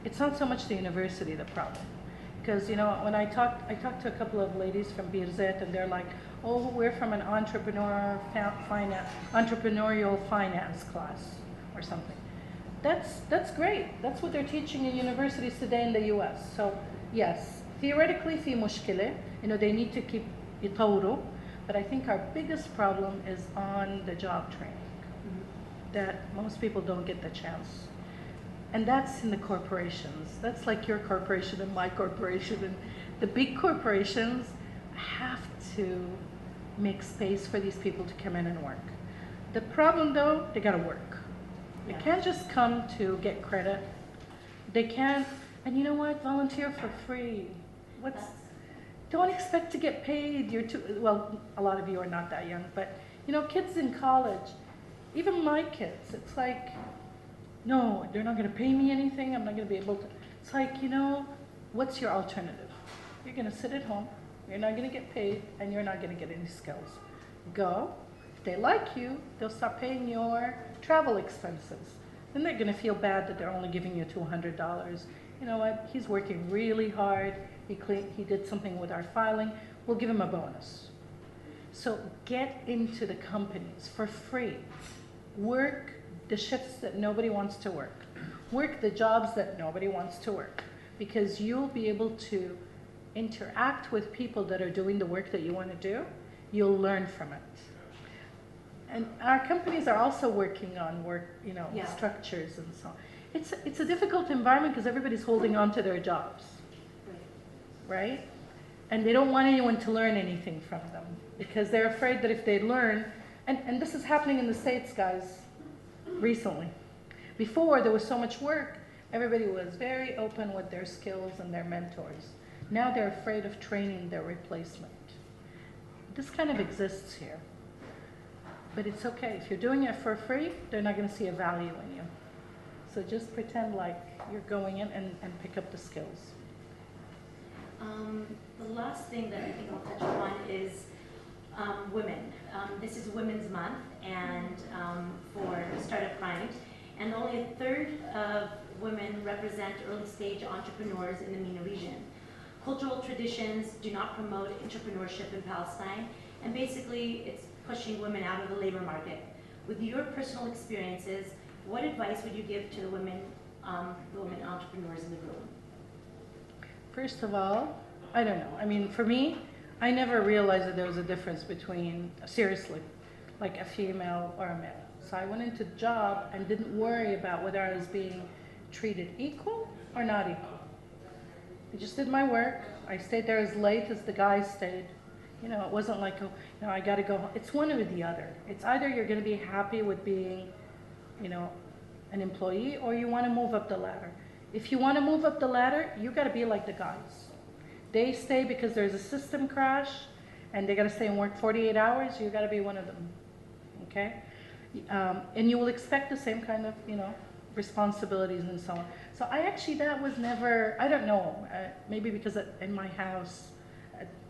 It's not so much the university the problem, because when I talked to a couple of ladies from Birzeit, and they're like, "Oh, we're from an entrepreneurial finance class or something." That's great. That's what they're teaching in universities today in the U.S. So. Yes, theoretically, في مشكلة, they need to keep يطوروا, but I think our biggest problem is on the job training, that most people don't get the chance. And that's in the corporations. That's like your corporation and my corporation. And the big corporations have to make space for these people to come in and work. The problem though, they gotta work. They can't just come to get credit. They can't. And you know what? Volunteer for free. Don't expect to get paid. Well, a lot of you are not that young, but kids in college, even my kids, it's like, no, they're not going to pay me anything. I'm not going to be able to. It's like, what's your alternative? You're going to sit at home. You're not going to get paid, and you're not going to get any skills. Go. If they like you, they'll start paying your travel expenses. Then they're going to feel bad that they're only giving you $200. You know what, he's working really hard, he did something with our filing, we'll give him a bonus. So get into the companies for free. Work the shifts that nobody wants to work. Work the jobs that nobody wants to work, because you'll be able to interact with people that are doing the work that you want to do. You'll learn from it. And our companies are also working on work, structures and so on. It's a difficult environment because everybody's holding on to their jobs, right? And they don't want anyone to learn anything from them, because they're afraid that if they learn, and this is happening in the States, guys, recently. Before, there was so much work, everybody was very open with their skills and their mentors. Now they're afraid of training their replacement. This kind of exists here. But it's okay. If you're doing it for free, they're not going to see a value in you. So just pretend like you're going in and pick up the skills. The last thing that I think I'll touch upon is women. This is Women's Month and for Startup Grind. And only a third of women represent early stage entrepreneurs in the MENA region. Cultural traditions do not promote entrepreneurship in Palestine, and basically it's pushing women out of the labor market. With your personal experiences, what advice would you give to the women entrepreneurs in the room? First of all, I don't know. I mean, for me, I never realized that there was a difference between, seriously, like a female or a male. So I went into the job and didn't worry about whether I was being treated equal or not equal. I just did my work. I stayed there as late as the guys stayed. You know, it wasn't like, oh, no, I got to go home. It's one or the other. It's either you're going to be happy with being, you know, an employee, or you want to move up the ladder. If you want to move up the ladder, you got to be like the guys. They stay because there's a system crash, and they got to stay and work 48 hours. You got to be one of them, okay? And you will expect the same kind of, you know, responsibilities and so on. So I actually, that was never, I don't know, maybe because in my house,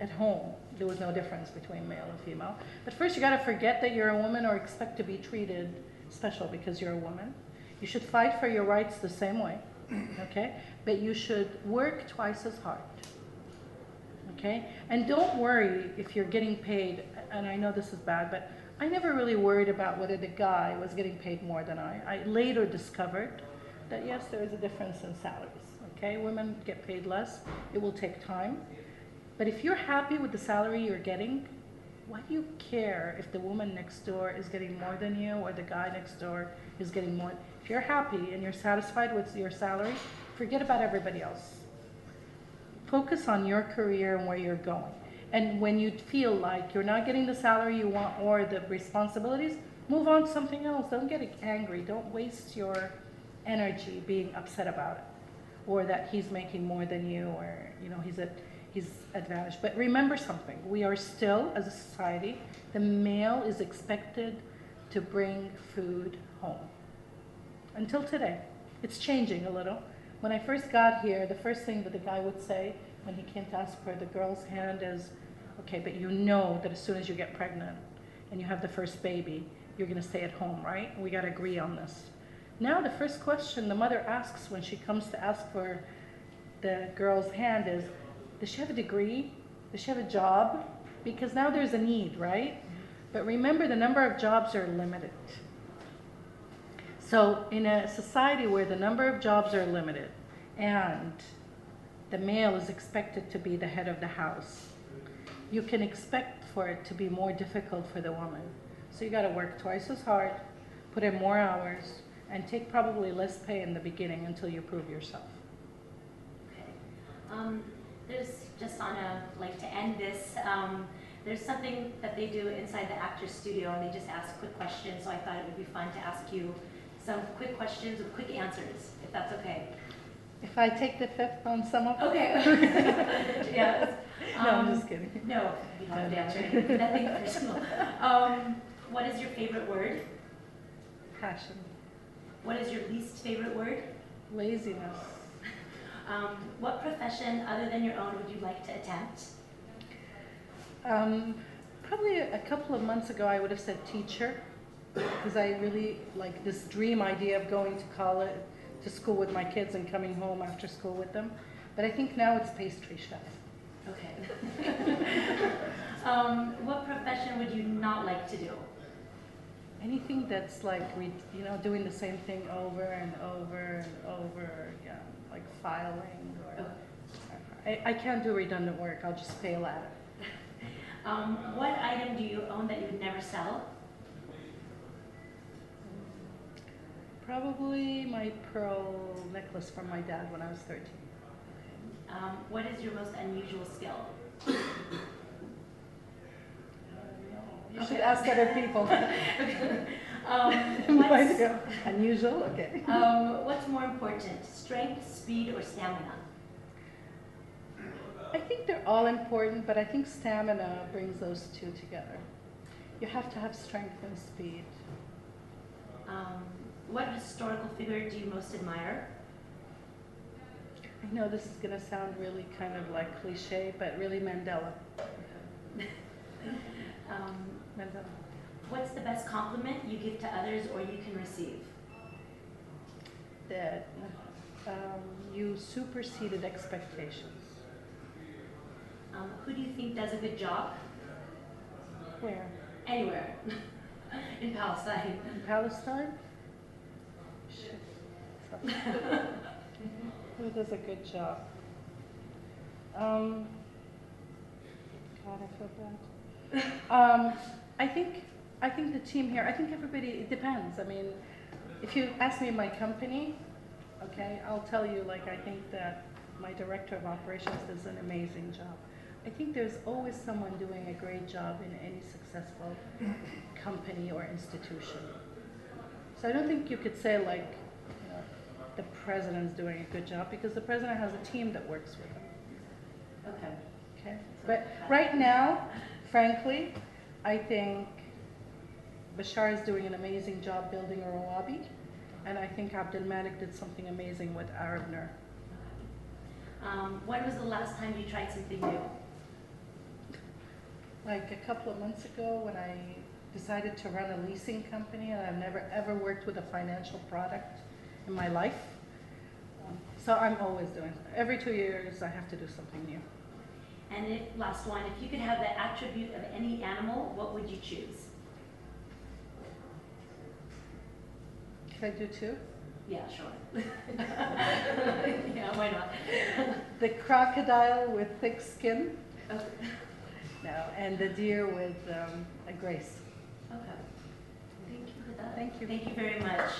at home, there was no difference between male and female. But first you got to forget that you're a woman or expect to be treated special because you're a woman. You should fight for your rights the same way, okay? But you should work twice as hard, okay? And don't worry if you're getting paid, and I know this is bad, but I never really worried about whether the guy was getting paid more than I. I later discovered that yes, there is a difference in salaries, okay? Women get paid less, it will take time. But if you're happy with the salary you're getting, why do you care if the woman next door is getting more than you or the guy next door is getting more? If you're happy and you're satisfied with your salary, forget about everybody else. Focus on your career and where you're going. And when you feel like you're not getting the salary you want or the responsibilities, move on to something else. Don't get angry. Don't waste your energy being upset about it, or that he's making more than you, or you know he's advantaged. But remember something: we are still, as a society, the male is expected to bring food home. Until today, it's changing a little. When I first got here, the first thing that the guy would say when he came to ask for the girl's hand is, okay, but you know that as soon as you get pregnant and you have the first baby, you're going to stay at home, right? We got to agree on this. Now the first question the mother asks when she comes to ask for the girl's hand is, does she have a degree? Does she have a job? Because now there's a need, right? But remember, the number of jobs are limited. So in a society where the number of jobs are limited and the male is expected to be the head of the house, you can expect for it to be more difficult for the woman. So you got to work twice as hard, put in more hours, and take probably less pay in the beginning until you prove yourself. Okay. There's just on a, like to end this, there's something that they do inside the actor's studio, and they just ask quick questions, so I thought it would be fun to ask you some quick questions with quick answers, if that's okay. If I take the fifth on some of them? Okay. Yes. No, I'm just kidding. No, you don't have to answer anything, nothing personal. What is your favorite word? Passion. What is your least favorite word? Laziness. What profession other than your own would you like to attempt? Probably a couple of months ago I would have said teacher, because I really like this dream idea of going to college, to school with my kids and coming home after school with them. But I think now it's pastry chef. Okay. What profession would you not like to do? Anything that's like, you know, doing the same thing over and over and over, yeah, like filing or, I can't do redundant work, I'll just fail at it. What item do you own that you would never sell? Probably my pearl necklace from my dad when I was 13. What is your most unusual skill? You should ask other people. Unusual? Okay. What's more important, strength, speed, or stamina? I think they're all important, but I think stamina brings those two together. You have to have strength and speed. What historical figure do you most admire? I know this is going to sound really kind of like cliche, but really Mandela. Mandela. What's the best compliment you give to others or you can receive? That you superseded expectations. Who do you think does a good job? Where? Anywhere. In Palestine. In Palestine? Shit. Who does a good job? God, I feel bad. I think the team here, I think everybody, it depends. I mean, if you ask me my company, okay, I'll tell you, like, I think that my director of operations does an amazing job. I think there's always someone doing a great job in any successful company or institution. So I don't think you could say like, you know, the president's doing a good job, because the president has a team that works with him. Okay. Okay. But right now, frankly, I think Bashar is doing an amazing job building Rawabi, and I think Abdul Malik did something amazing with Arab Nur. When was the last time you tried something new? Like a couple of months ago, when I decided to run a leasing company, and I've never ever worked with a financial product in my life. So I'm always doing, every 2 years I have to do something new. And if, last one, if you could have the attribute of any animal, what would you choose? Can I do two? Yeah, sure. Yeah, why not? The crocodile with thick skin. Okay. No, and the deer with a grace. Okay. Thank you for that. Thank you. Thank you very much.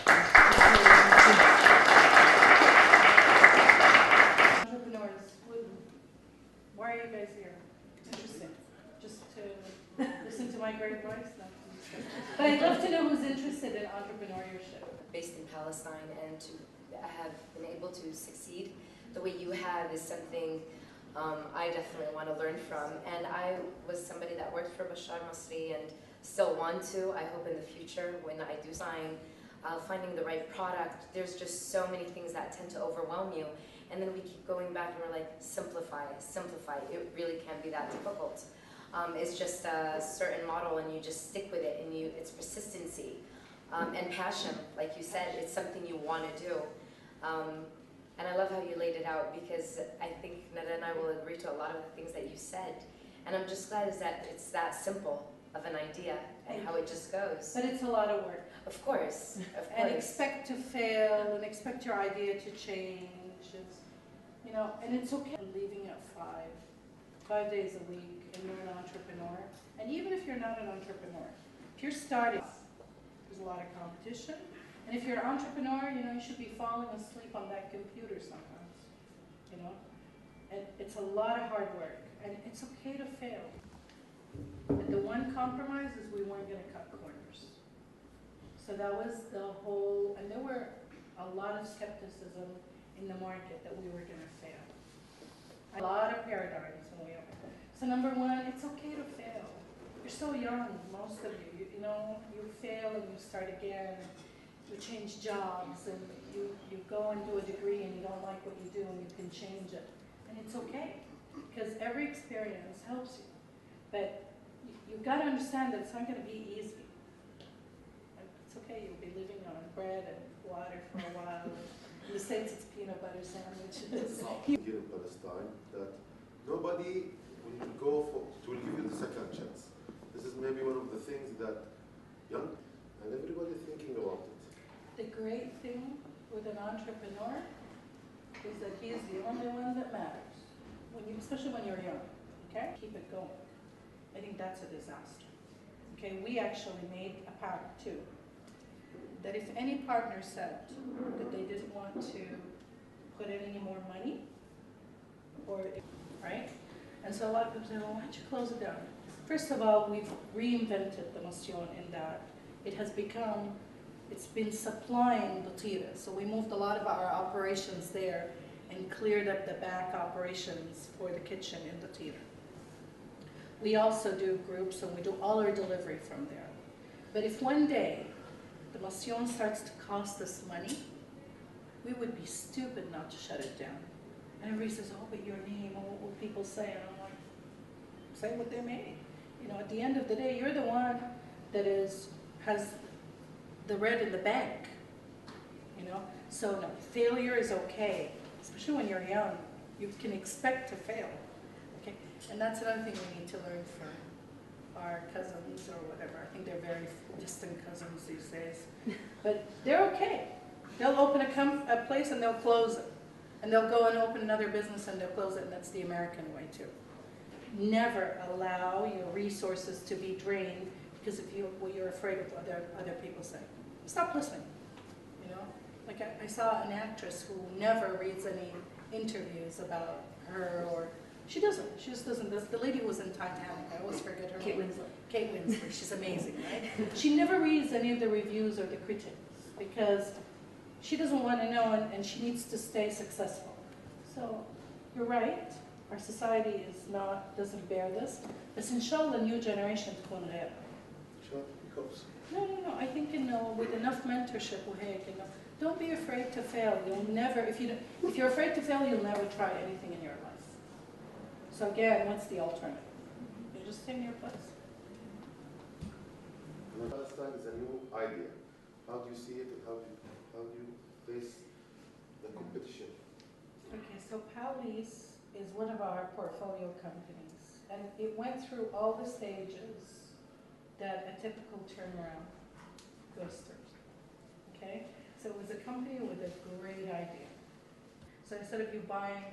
Entrepreneurs, why are you guys here? Interesting. Just to listen to my great voice? No. But I'd love to know who's interested in entrepreneurship. Based in Palestine, and to have been able to succeed the way you have is something I definitely want to learn from. And I was somebody that worked for Bashar Masri and still want to. I hope in the future when I do sign, finding the right product, there's just so many things that tend to overwhelm you. And then we keep going back and we're like, simplify, simplify. It really can't be that difficult. It's just a certain model and you just stick with it, and it's persistency. And passion, like you said, it's something you want to do. And I love how you laid it out, because I think Nada and I will agree to a lot of the things that you said. And I'm just glad that it's that simple of an idea and how it just goes. But it's a lot of work. Of course, of course. And expect to fail, and expect your idea to change. You know, and it's okay. Leaving at 5 days a week, and you're an entrepreneur. And even if you're not an entrepreneur, if you're starting, there's a lot of competition. And if you're an entrepreneur, you know, you should be falling asleep on that computer sometimes, you know. And it's a lot of hard work, and it's okay to fail. But the one compromise is we weren't going to cut corners. So that was the whole, and there were a lot of skepticism in the market that we were going to fail. A lot of paradigms when we open. So number one, it's okay to fail. You're so young, most of you. You know, you fail and you start again. You change jobs, and you go and do a degree and you don't like what you do, and you can change it. And it's okay, because every experience helps you. But you've got to understand that it's not going to be easy. It's okay, you'll be living on bread and water for a while. In the States, it's peanut butter sandwiches. Here in Palestine, that nobody will go for, to give you the second chance. This is maybe one of the things that young and everybody thinking about it. The great thing with an entrepreneur is that he is the only one that matters, especially when you're young, okay? Keep it going. I think that's a disaster. Okay, we actually made a pact too, that if any partner said that they didn't want to put in any more money, right? And so a lot of people say, well, why don't you close it down? First of all, we've reinvented the Massion in that it's been supplying the tira. So we moved a lot of our operations there and cleared up the back operations for the kitchen in the tira. We also do groups, and we do all our delivery from there. But if one day the Massion starts to cost us money, we would be stupid not to shut it down. And everybody says, oh, but your name, oh, what will people say? And I'm like, say what they may. You know, at the end of the day, you're the one that has the red in the bank, you know? So no, failure is okay, especially when you're young. You can expect to fail, okay? And that's another thing we need to learn from our cousins or whatever. I think they're very distant cousins these days. But they're okay. They'll open a place and they'll close it. And they'll go and open another business and they'll close it, and that's the American way too. Never allow your resources to be drained because of you're afraid of what other people say. Stop listening, you know? Like I saw an actress who never reads any interviews about her, or She doesn't. She just doesn't. The lady who was in Titanic. I always forget her Kate name. Winslet. Kate Winslet. She's amazing, right? She never reads any of the reviews or the critics because she doesn't want to know, and she needs to stay successful. So you're right. Our society doesn't bear this. But inshallah, new generation تكون غير. Sure, because No. I think with enough mentorship, don't be afraid to fail. You'll never, if you're afraid to fail, you'll never try anything in your life. So again, what's the alternative? You just stay in your place. Palestine is a new idea. How do you see it, and how do you face the competition? Okay, so Pallease is one of our portfolio companies, and it went through all the stages that a typical turnaround goes through. Okay, so it was a company with a great idea. So instead of you buying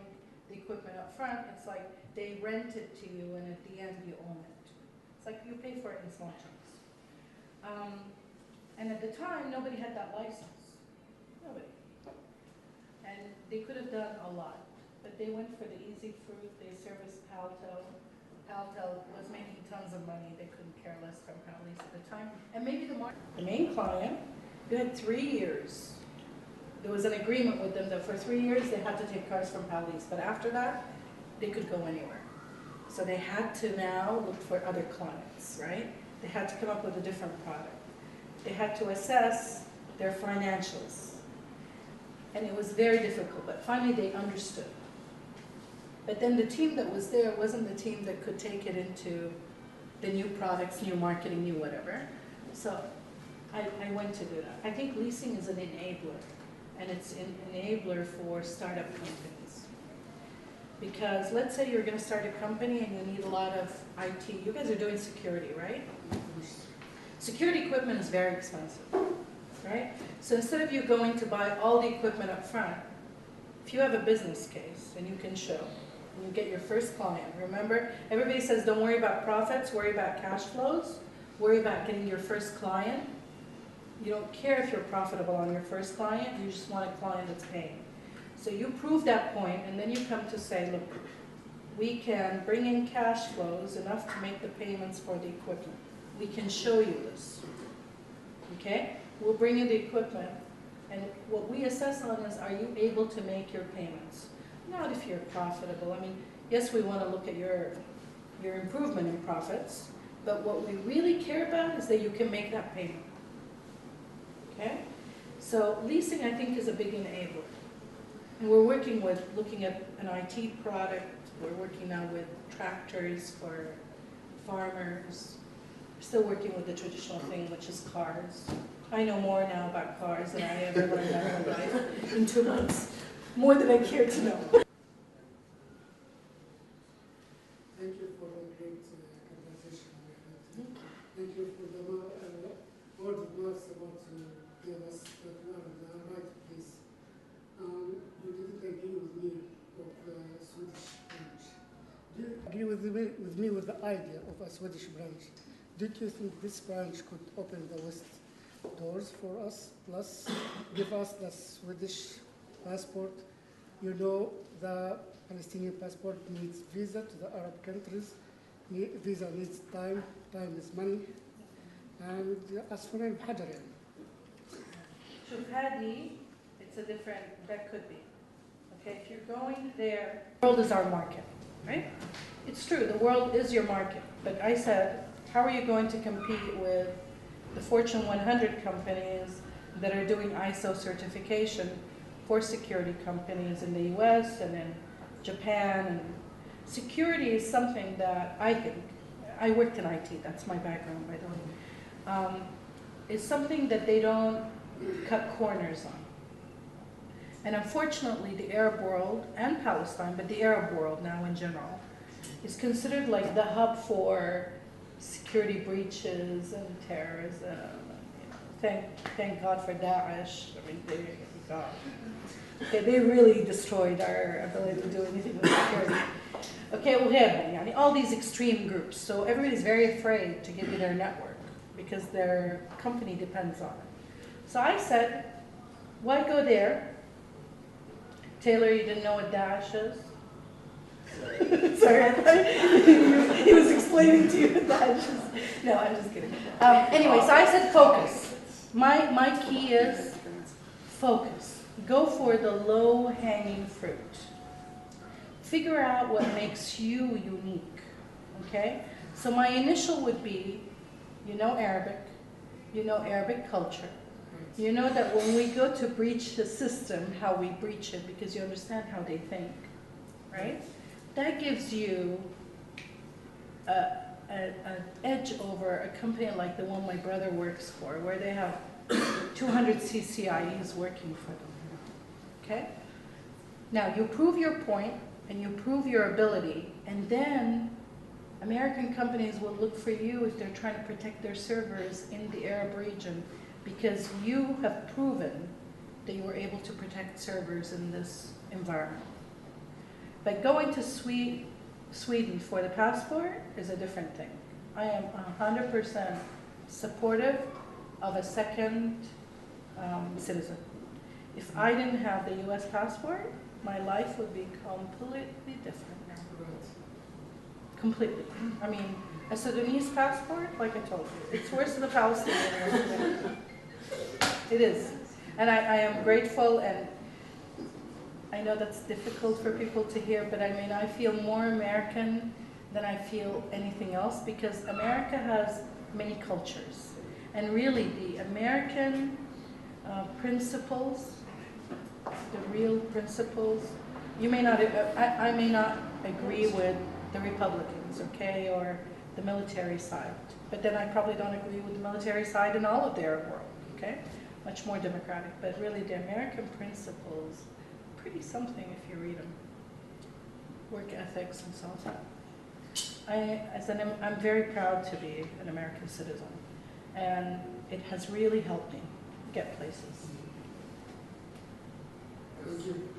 the equipment up front, it's like they rent it to you, and at the end you own it. It's like you pay for it in small chunks. And at the time, nobody had that license. Nobody. And they could have done a lot, but they went for the easy fruit. They serviced Paltel. Paltel was making tons of money. They couldn't care less from Pallease at the time. And maybe the main client, you had 3 years. There was an agreement with them that for 3 years they had to take cars from Pallease, but after that, they could go anywhere. So they had to now look for other clients, right? They had to come up with a different product. They had to assess their financials. And it was very difficult, but finally they understood. But then the team that was there wasn't the team that could take it into the new products, new marketing, new whatever. So I went to do that. I think leasing is an enabler, and it's an enabler for startup companies. Because let's say you're going to start a company and you need a lot of IT. You guys are doing security, right? Security equipment is very expensive, right? So instead of you going to buy all the equipment up front, if you have a business case and you can show, and you get your first client, remember, everybody says don't worry about profits, worry about cash flows, worry about getting your first client. You don't care if you're profitable on your first client, you just want a client that's paying. So you prove that point, and then you come to say, look, we can bring in cash flows enough to make the payments for the equipment. We can show you this, okay? We'll bring you the equipment, and what we assess on is, are you able to make your payments? Not if you're profitable. I mean, yes, we want to look at your improvement in profits, but what we really care about is that you can make that payment, okay? So leasing, I think, is a big enabler. And we're working with, looking at an IT product. We're working now with tractors for farmers. We're still working with the traditional thing, which is cars. I know more now about cars than I ever learned in my whole life in 2 months. More than I care to know. Thank you for the great conversation we had. Thank you for the word of mouth about to give us that we are the right place. You didn't agree with me of the Swedish branch. Do you agree with me with the idea of a Swedish branch? Did you think this branch could open the West doors for us, plus give us the Swedish passport? You know, the Palestinian passport needs visa to the Arab countries. Visa needs time, time is money. And as for Hadara. Shufadi, it's a different, that could be. Okay, if you're going there, the world is our market, right? It's true, the world is your market. But I said, how are you going to compete with the Fortune 100 companies that are doing ISO certification for security companies in the US and in Japan? And security is something that I think, I worked in IT, that's my background by the way, is something that they don't cut corners on. And unfortunately, the Arab world and Palestine, but the Arab world now in general, is considered like the hub for security breaches and terrorism. You know, thank God for Daesh. I mean, they really destroyed our ability to do anything with security. Okay, well, all these extreme groups. So everybody's very afraid to give you their network because their company depends on it. So I said, why go there? Taylor, you didn't know what Daesh is? Sorry, I thought he was explaining to you that. No, I'm just kidding. Anyway, so I said focus. My key is focus. Go for the low-hanging fruit. Figure out what makes you unique, okay? So my initial would be, you know Arabic culture. You know that when we go to breach the system, how we breach it, because you understand how they think, right? That gives you an edge over a company like the one my brother works for, where they have 200 CCIEs working for them, okay? Now, you prove your point, and you prove your ability, and then American companies will look for you if they're trying to protect their servers in the Arab region, because you have proven that you were able to protect servers in this environment. But going to Sweden for the passport is a different thing. I am 100% supportive of a second citizen. If I didn't have the US passport, my life would be completely different now. Completely. I mean, a Sudanese passport, like I told you, it's worse than a Palestinian one. It is. And I am grateful, and I know that's difficult for people to hear, but I mean, I feel more American than I feel anything else, because America has many cultures. And really, the American principles, the real principles, you may not, I may not agree with the Republicans, okay, or the military side, but then I probably don't agree with the military side in all of the Arab world, okay? Much more democratic, but really the American principles, pretty something if you read them. Work ethics and so on. I'm very proud to be an American citizen, and it has really helped me get places. Thank you.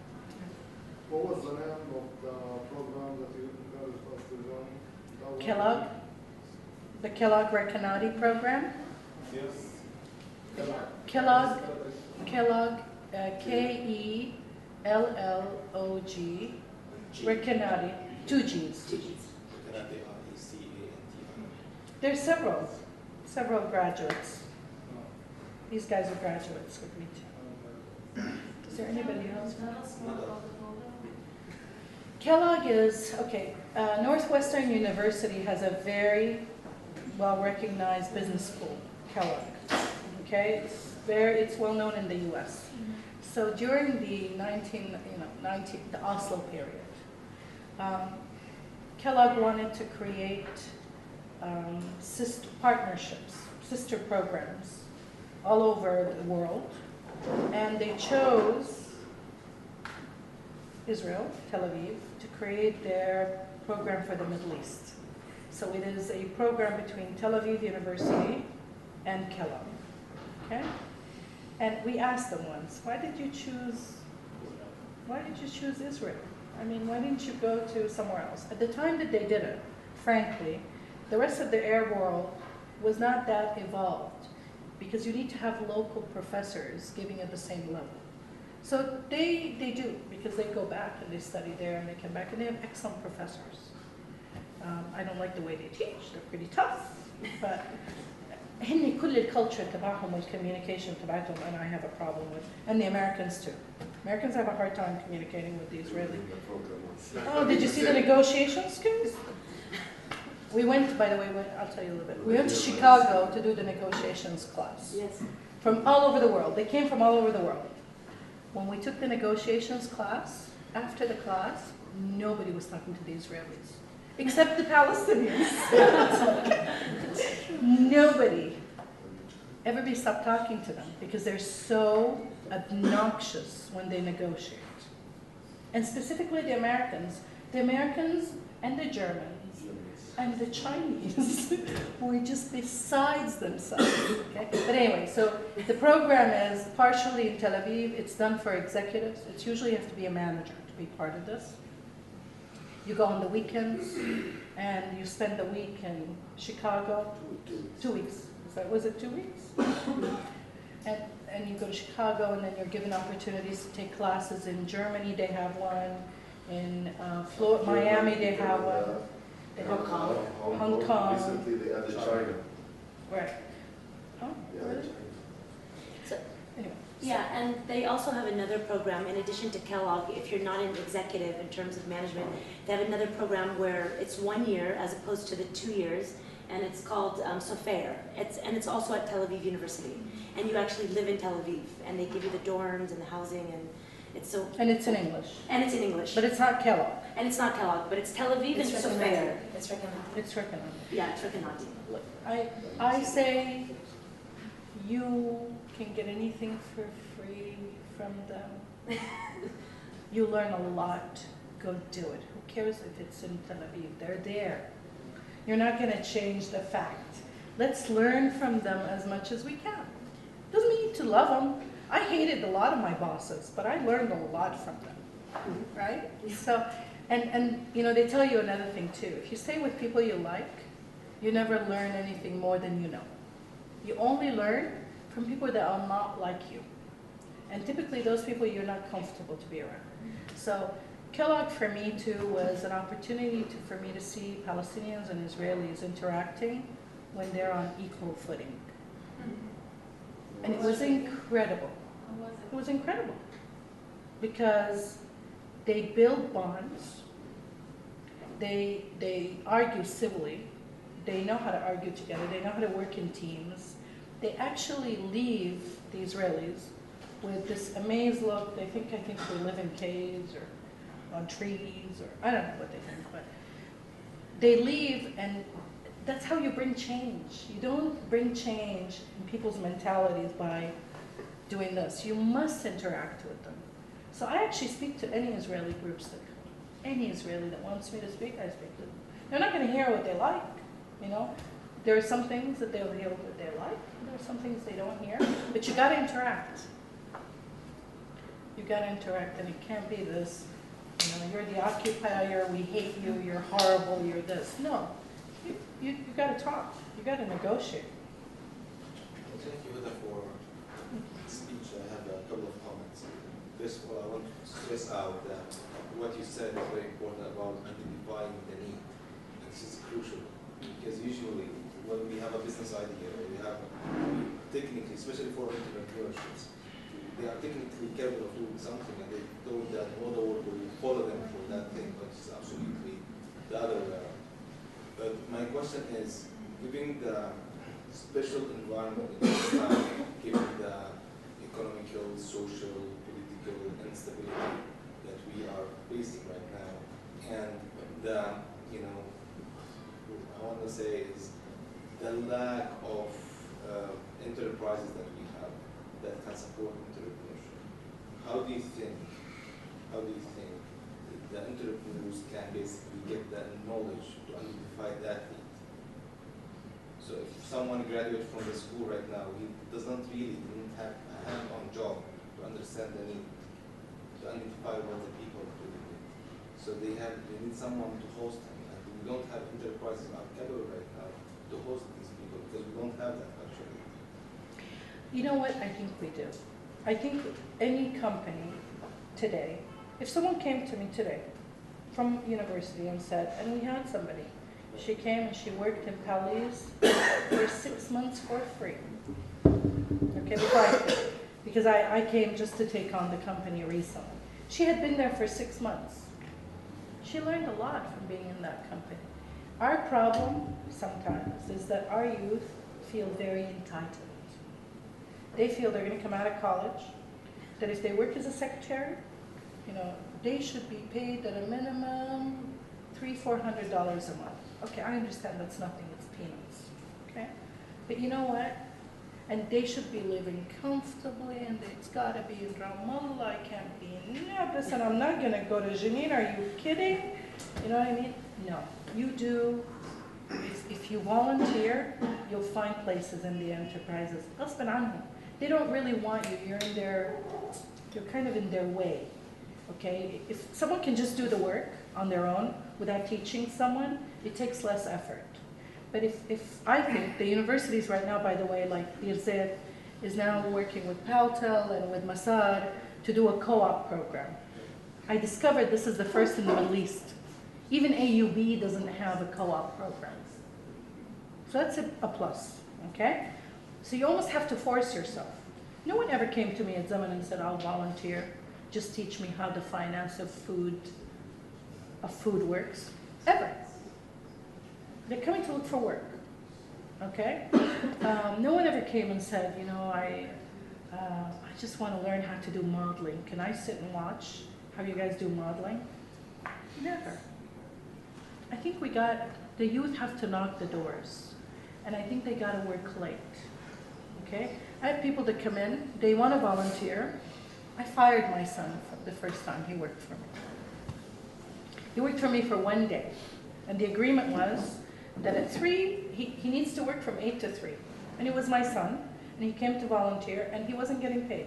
What was the name of the program that you encouraged us to join? Kellogg, the Kellogg Rekanati program. Yes. Kellogg, Kellogg, Kellogg, Rekanati, 2 G's. There's several graduates. These guys are graduates with me too. Is there anybody else? Kellogg is, okay, Northwestern University has a very well-recognized business school, Kellogg. Okay, it's well known in the U.S. So during the the Oslo period, Kellogg wanted to create sister programs all over the world, and they chose Israel, Tel Aviv, to create their program for the Middle East. So it is a program between Tel Aviv University and Kellogg. Okay? And we asked them once, why did you choose Israel? I mean, why didn't you go to somewhere else? At the time that they did it, frankly, the rest of the Arab world was not that evolved, because you need to have local professors giving at the same level. So they do, because they go back and they study there and they come back and they have excellent professors. I don't like the way they teach, they're pretty tough, but هن كل الculture تبعهم والcommunication تبعتهم and I have a problem with, and the Americans too. Americans have a hard time communicating with the Israelis. Oh, did you see the negotiations, guys? We went, by the way, I'll tell you a little bit. We went to Chicago to do the negotiations class. Yes. From all over the world. They came from all over the world. When we took the negotiations class, after the class, nobody was talking to the Israelis, except the Palestinians. Nobody. Everybody stopped talking to them because they're so obnoxious when they negotiate. And specifically the Americans and the Germans and the Chinese were just besides themselves. Okay? But anyway, so the program is partially in Tel Aviv. It's done for executives. It's usually you have to be a manager to be part of this. You go on the weekends and you spend the week in Chicago. 2 weeks. Was it 2 weeks? And you go to Chicago and then you're given opportunities to take classes in Germany. They have one. In Miami, they have one. They have Hong Kong. Recently, they added China. Right. Oh, Yeah, really? China. Anyway. Yeah, and they also have another program in addition to Kellogg. If you're not an executive in terms of management, they have another program where it's 1 year as opposed to the 2 years, and it's called Sofair. It's also at Tel Aviv University, and you actually live in Tel Aviv, and they give you the dorms and the housing, and it's so. And it's in English. And it's in English. But it's not Kellogg. And it's not Kellogg, but it's Tel Aviv and Sofair. It's recommended. It's recommended. Yeah, it's recommended. Look, I say you can get anything for free from them. You learn a lot. Go do it. Who cares if it's in Tel Aviv? They're there. You're not going to change the fact. Let's learn from them as much as we can. Doesn't mean to love them. I hated a lot of my bosses, but I learned a lot from them, right? So, and you know, they tell you another thing too. If you stay with people you like, you never learn anything more than you know. You only learn from people that are not like you. And typically those people you're not comfortable to be around. So Kellogg for me too was an opportunity for me to see Palestinians and Israelis interacting when they're on equal footing. And it was incredible. It was incredible. Because they build bonds, they argue civilly, they know how to argue together, they know how to work in teams. They actually leave the Israelis with this amazed look. I think they live in caves or on trees, or I don't know what they think, but they leave, and that's how you bring change. You don't bring change in people's mentalities by doing this. You must interact with them. So I actually speak to any Israeli groups that come. Any Israeli that wants me to speak, I speak to them. They're not going to hear what they like, you know. There are some things that they'll hear what they like. There are some things they don't hear. But you got to interact. You got to interact, and it can't be this, you know, you're the occupier, we hate you, you're horrible, you're this. No, you got to talk. You got to negotiate. Thank you, Huda, for the speech. I have a couple of comments. First of all, I want to stress out that what you said is very important about identifying the need. This is crucial, because usually when we have a business idea, we have technically, especially for entrepreneurships, they are technically capable of doing something, and they know that no one will follow them for that thing, which is absolutely the other way around. But my question is, given the special environment in Palestine, given the economical, social, political instability that we are facing right now, and the, you know, I want to say is the lack of enterprises that we have that can support entrepreneurship. How do you think the entrepreneurs can basically get that knowledge to identify that need? So if someone graduates from the school right now, he didn't have a hand-on job to understand the need, to identify what the people are doing. So they need someone to host them, and we don't have enterprises that are capable right now to host these people because we don't have that actually. You know what I think we do? I think any company today, if someone came to me today from university and said, and we had somebody, she came and she worked in Pallease for 6 months for free. Okay, before I came, because I came just to take on the company recently. She had been there for 6 months. She learned a lot from being in that company. Our problem sometimes is that our youth feel very entitled. They feel they're going to come out of college, that if they work as a secretary, you know, they should be paid at a minimum $300–400 a month. Okay, I understand that's nothing, it's peanuts, okay? But you know what? And they should be living comfortably, and it's got to be in Ramallah, I can't be in Nablus, and I'm not going to go to Jenin, are you kidding? You know what I mean? No, you do. If you volunteer, you'll find places in the enterprises. They don't really want you, you're kind of in their way, okay? If someone can just do the work on their own without teaching someone, it takes less effort. But if I think the universities right now, by the way, like Birzeit is now working with Paltel and with Massar to do a co-op program. I discovered this is the first in the Middle East. Even AUB doesn't have a co-op program. So that's a plus, okay? So you almost have to force yourself. No one ever came to me at Zaman and said, I'll volunteer, just teach me how the finance of food works, ever. They're coming to look for work, okay? No one ever came and said, you know, I just want to learn how to do modeling. Can I sit and watch how you guys do modeling? Never. I think the youth have to knock the doors. And I think they got to work late, okay? I have people that come in, they want to volunteer. I fired my son the first time he worked for me. He worked for me for 1 day. And the agreement was that at 3, he needs to work from 8 to 3. And he was my son, and he came to volunteer, and he wasn't getting paid.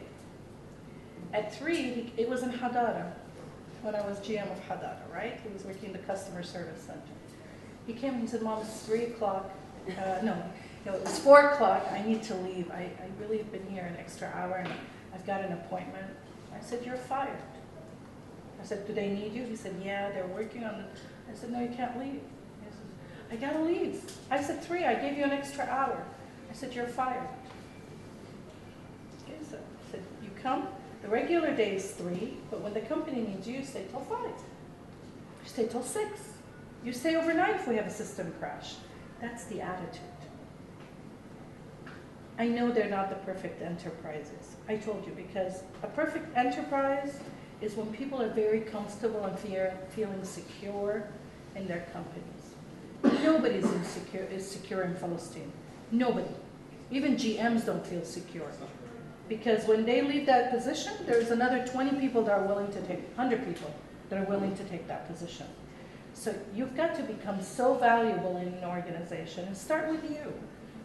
At 3, it was in Hadara, when I was GM of Hadara, right? He was working in the customer service center. He came and he said, Mom, it's 3 o'clock. No, it was 4 o'clock. I need to leave. I really have been here an extra hour, and I've got an appointment. I said, you're fired. I said, do they need you? He said, yeah, they're working on it. I said, no, you can't leave. He said, I gotta leave. I said, 3, I gave you an extra hour. I said, you're fired. Okay, so I said, you come, the regular day is 3, but when the company needs you, you stay till 5. You stay till 6. You stay overnight if we have a system crash. That's the attitude. I know they're not the perfect enterprises. I told you, because a perfect enterprise is when people are very comfortable and feeling secure in their companies. Nobody's is secure in Palestine. Nobody. Even GMs don't feel secure. Because when they leave that position, there's another 20 people that are willing to take, 100 people that are willing to take that position. So you've got to become so valuable in an organization, and start with you.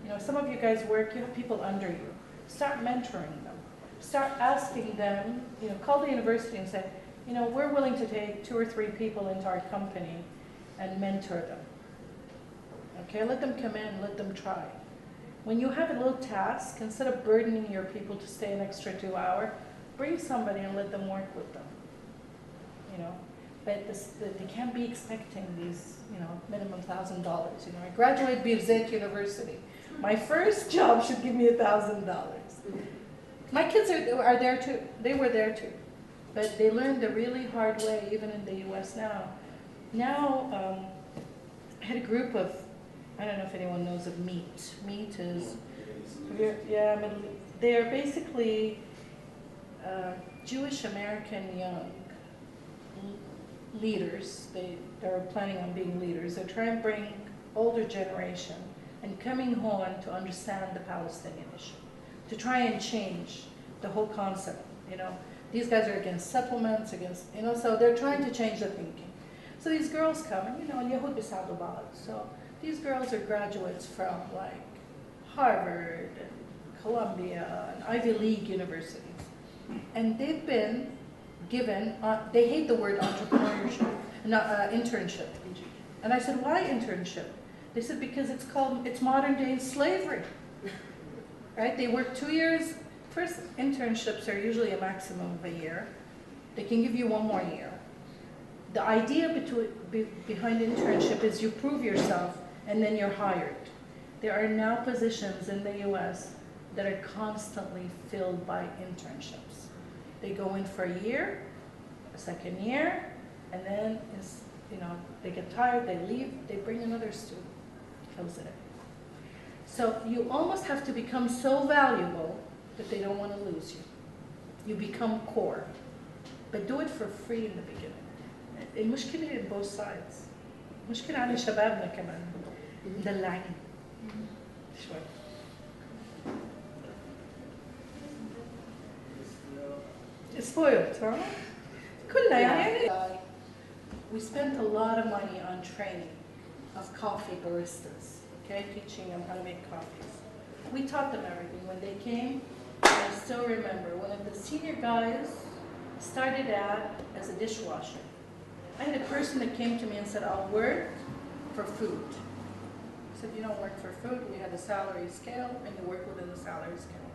You know, some of you guys work, you have people under you. Start mentoring them. Start asking them, you know, call the university and say, you know, we're willing to take 2 or 3 people into our company and mentor them. Okay, let them come in, let them try. When you have a little task, instead of burdening your people to stay an extra 2 hours, bring somebody and let them work with them. You know, but they can't be expecting these, you know, minimum $1,000. You know, I graduated Birzeit University. My first job should give me $1,000. My kids are there too. They were there too. But they learned the really hard way, even in the US now. Now, I had a group of, I don't know if anyone knows of MEET. MEET is, yeah, they're basically Jewish American young leaders. They're planning on being leaders. They're trying to bring older generation and coming home to understand the Palestinian issue, to try and change the whole concept. You know, these guys are against settlements, against, you know, so they're trying to change the thinking. So these girls come, and you know, Yehud Bisadu Balad. So these girls are graduates from like Harvard, and Columbia, and Ivy League universities, and they've been given. They hate the word entrepreneurship, not internship. And I said, why internship? They said, because it's modern day slavery, right? They work 2 years. First, internships are usually a maximum of a year. They can give you 1 more year. The idea behind internship is you prove yourself and then you're hired. There are now positions in the US that are constantly filled by internships. They go in for a year, a second year, and then you know, they get tired, they leave, they bring another student. Fills it in. So you almost have to become so valuable that they don't want to lose you. You become core. But do it for free in the beginning. المشكلة in both sides. مشكلة على شبابنا كمان. مدلعين. شوي. Spoiled, huh? كلنا يعني. We spent a lot of money on training of coffee baristas, okay, teaching them how to make coffees. We taught them everything. When they came, I still remember, one of the senior guys started out as a dishwasher. I had a person that came to me and said, I'll work for food. I said, you don't work for food, we have a salary scale, and you work within the salary scale.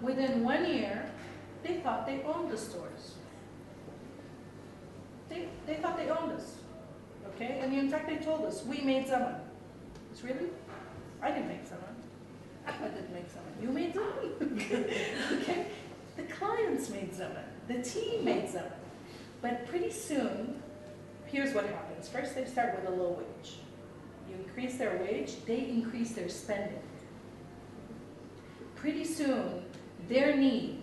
Within 1 year, they thought they owned the stores. they thought they owned us, okay? And in fact, they told us, we made Zaman. It's really? I didn't make Zaman. Ahmed didn't make Zaman. You made Zaman. Okay? The clients made Zaman. The team made Zaman. But pretty soon, here's what happens. First, they start with a low wage. You increase their wage, they increase their spending. Pretty soon, their need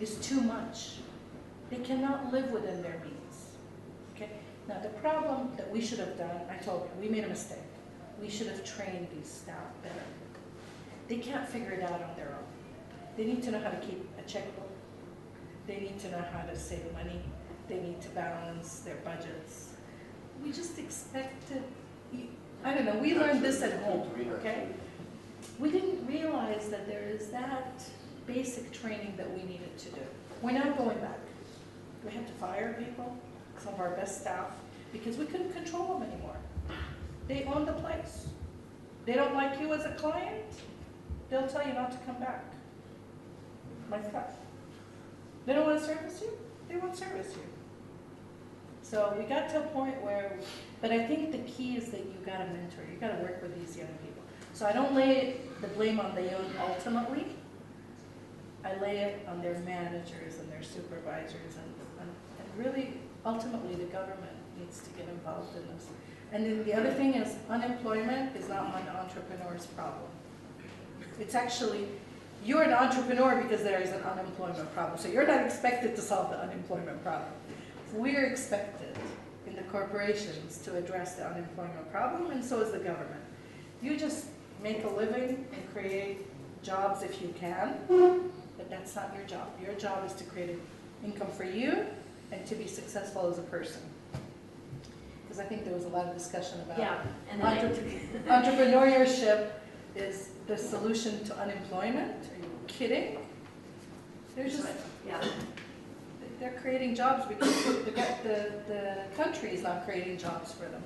is too much. They cannot live within their means. Okay? Now, the problem that we should have done, I told you, we made a mistake. We should have trained these staff better. They can't figure it out on their own. They need to know how to keep a checkbook. They need to know how to save money. They need to balance their budgets. We just expected, I don't know, we learned this at home, okay? We didn't realize that there is that basic training that we needed to do. We're not going back. We had to fire people, some of our best staff, because we couldn't control them anymore. They own the place. They don't like you as a client, they'll tell you not to come back. My staff. They don't want to service you, they won't service you. So we got to a point where, but I think the key is that you got to mentor, you got to work with these young people. So I don't lay the blame on the young ultimately. I lay it on their managers and their supervisors, and really, ultimately, the government needs to get involved in this. And then the other thing is, unemployment is not an entrepreneur's problem. It's actually, you're an entrepreneur because there is an unemployment problem. So you're not expected to solve the unemployment problem. We're expected in the corporations to address the unemployment problem, and so is the government. You just make a living and create jobs if you can, but that's not your job. Your job is to create an income for you and to be successful as a person. Because I think there was a lot of discussion about entrepreneurship is the solution to unemployment. Are you kidding? They're just, they're creating jobs because the country is not creating jobs for them.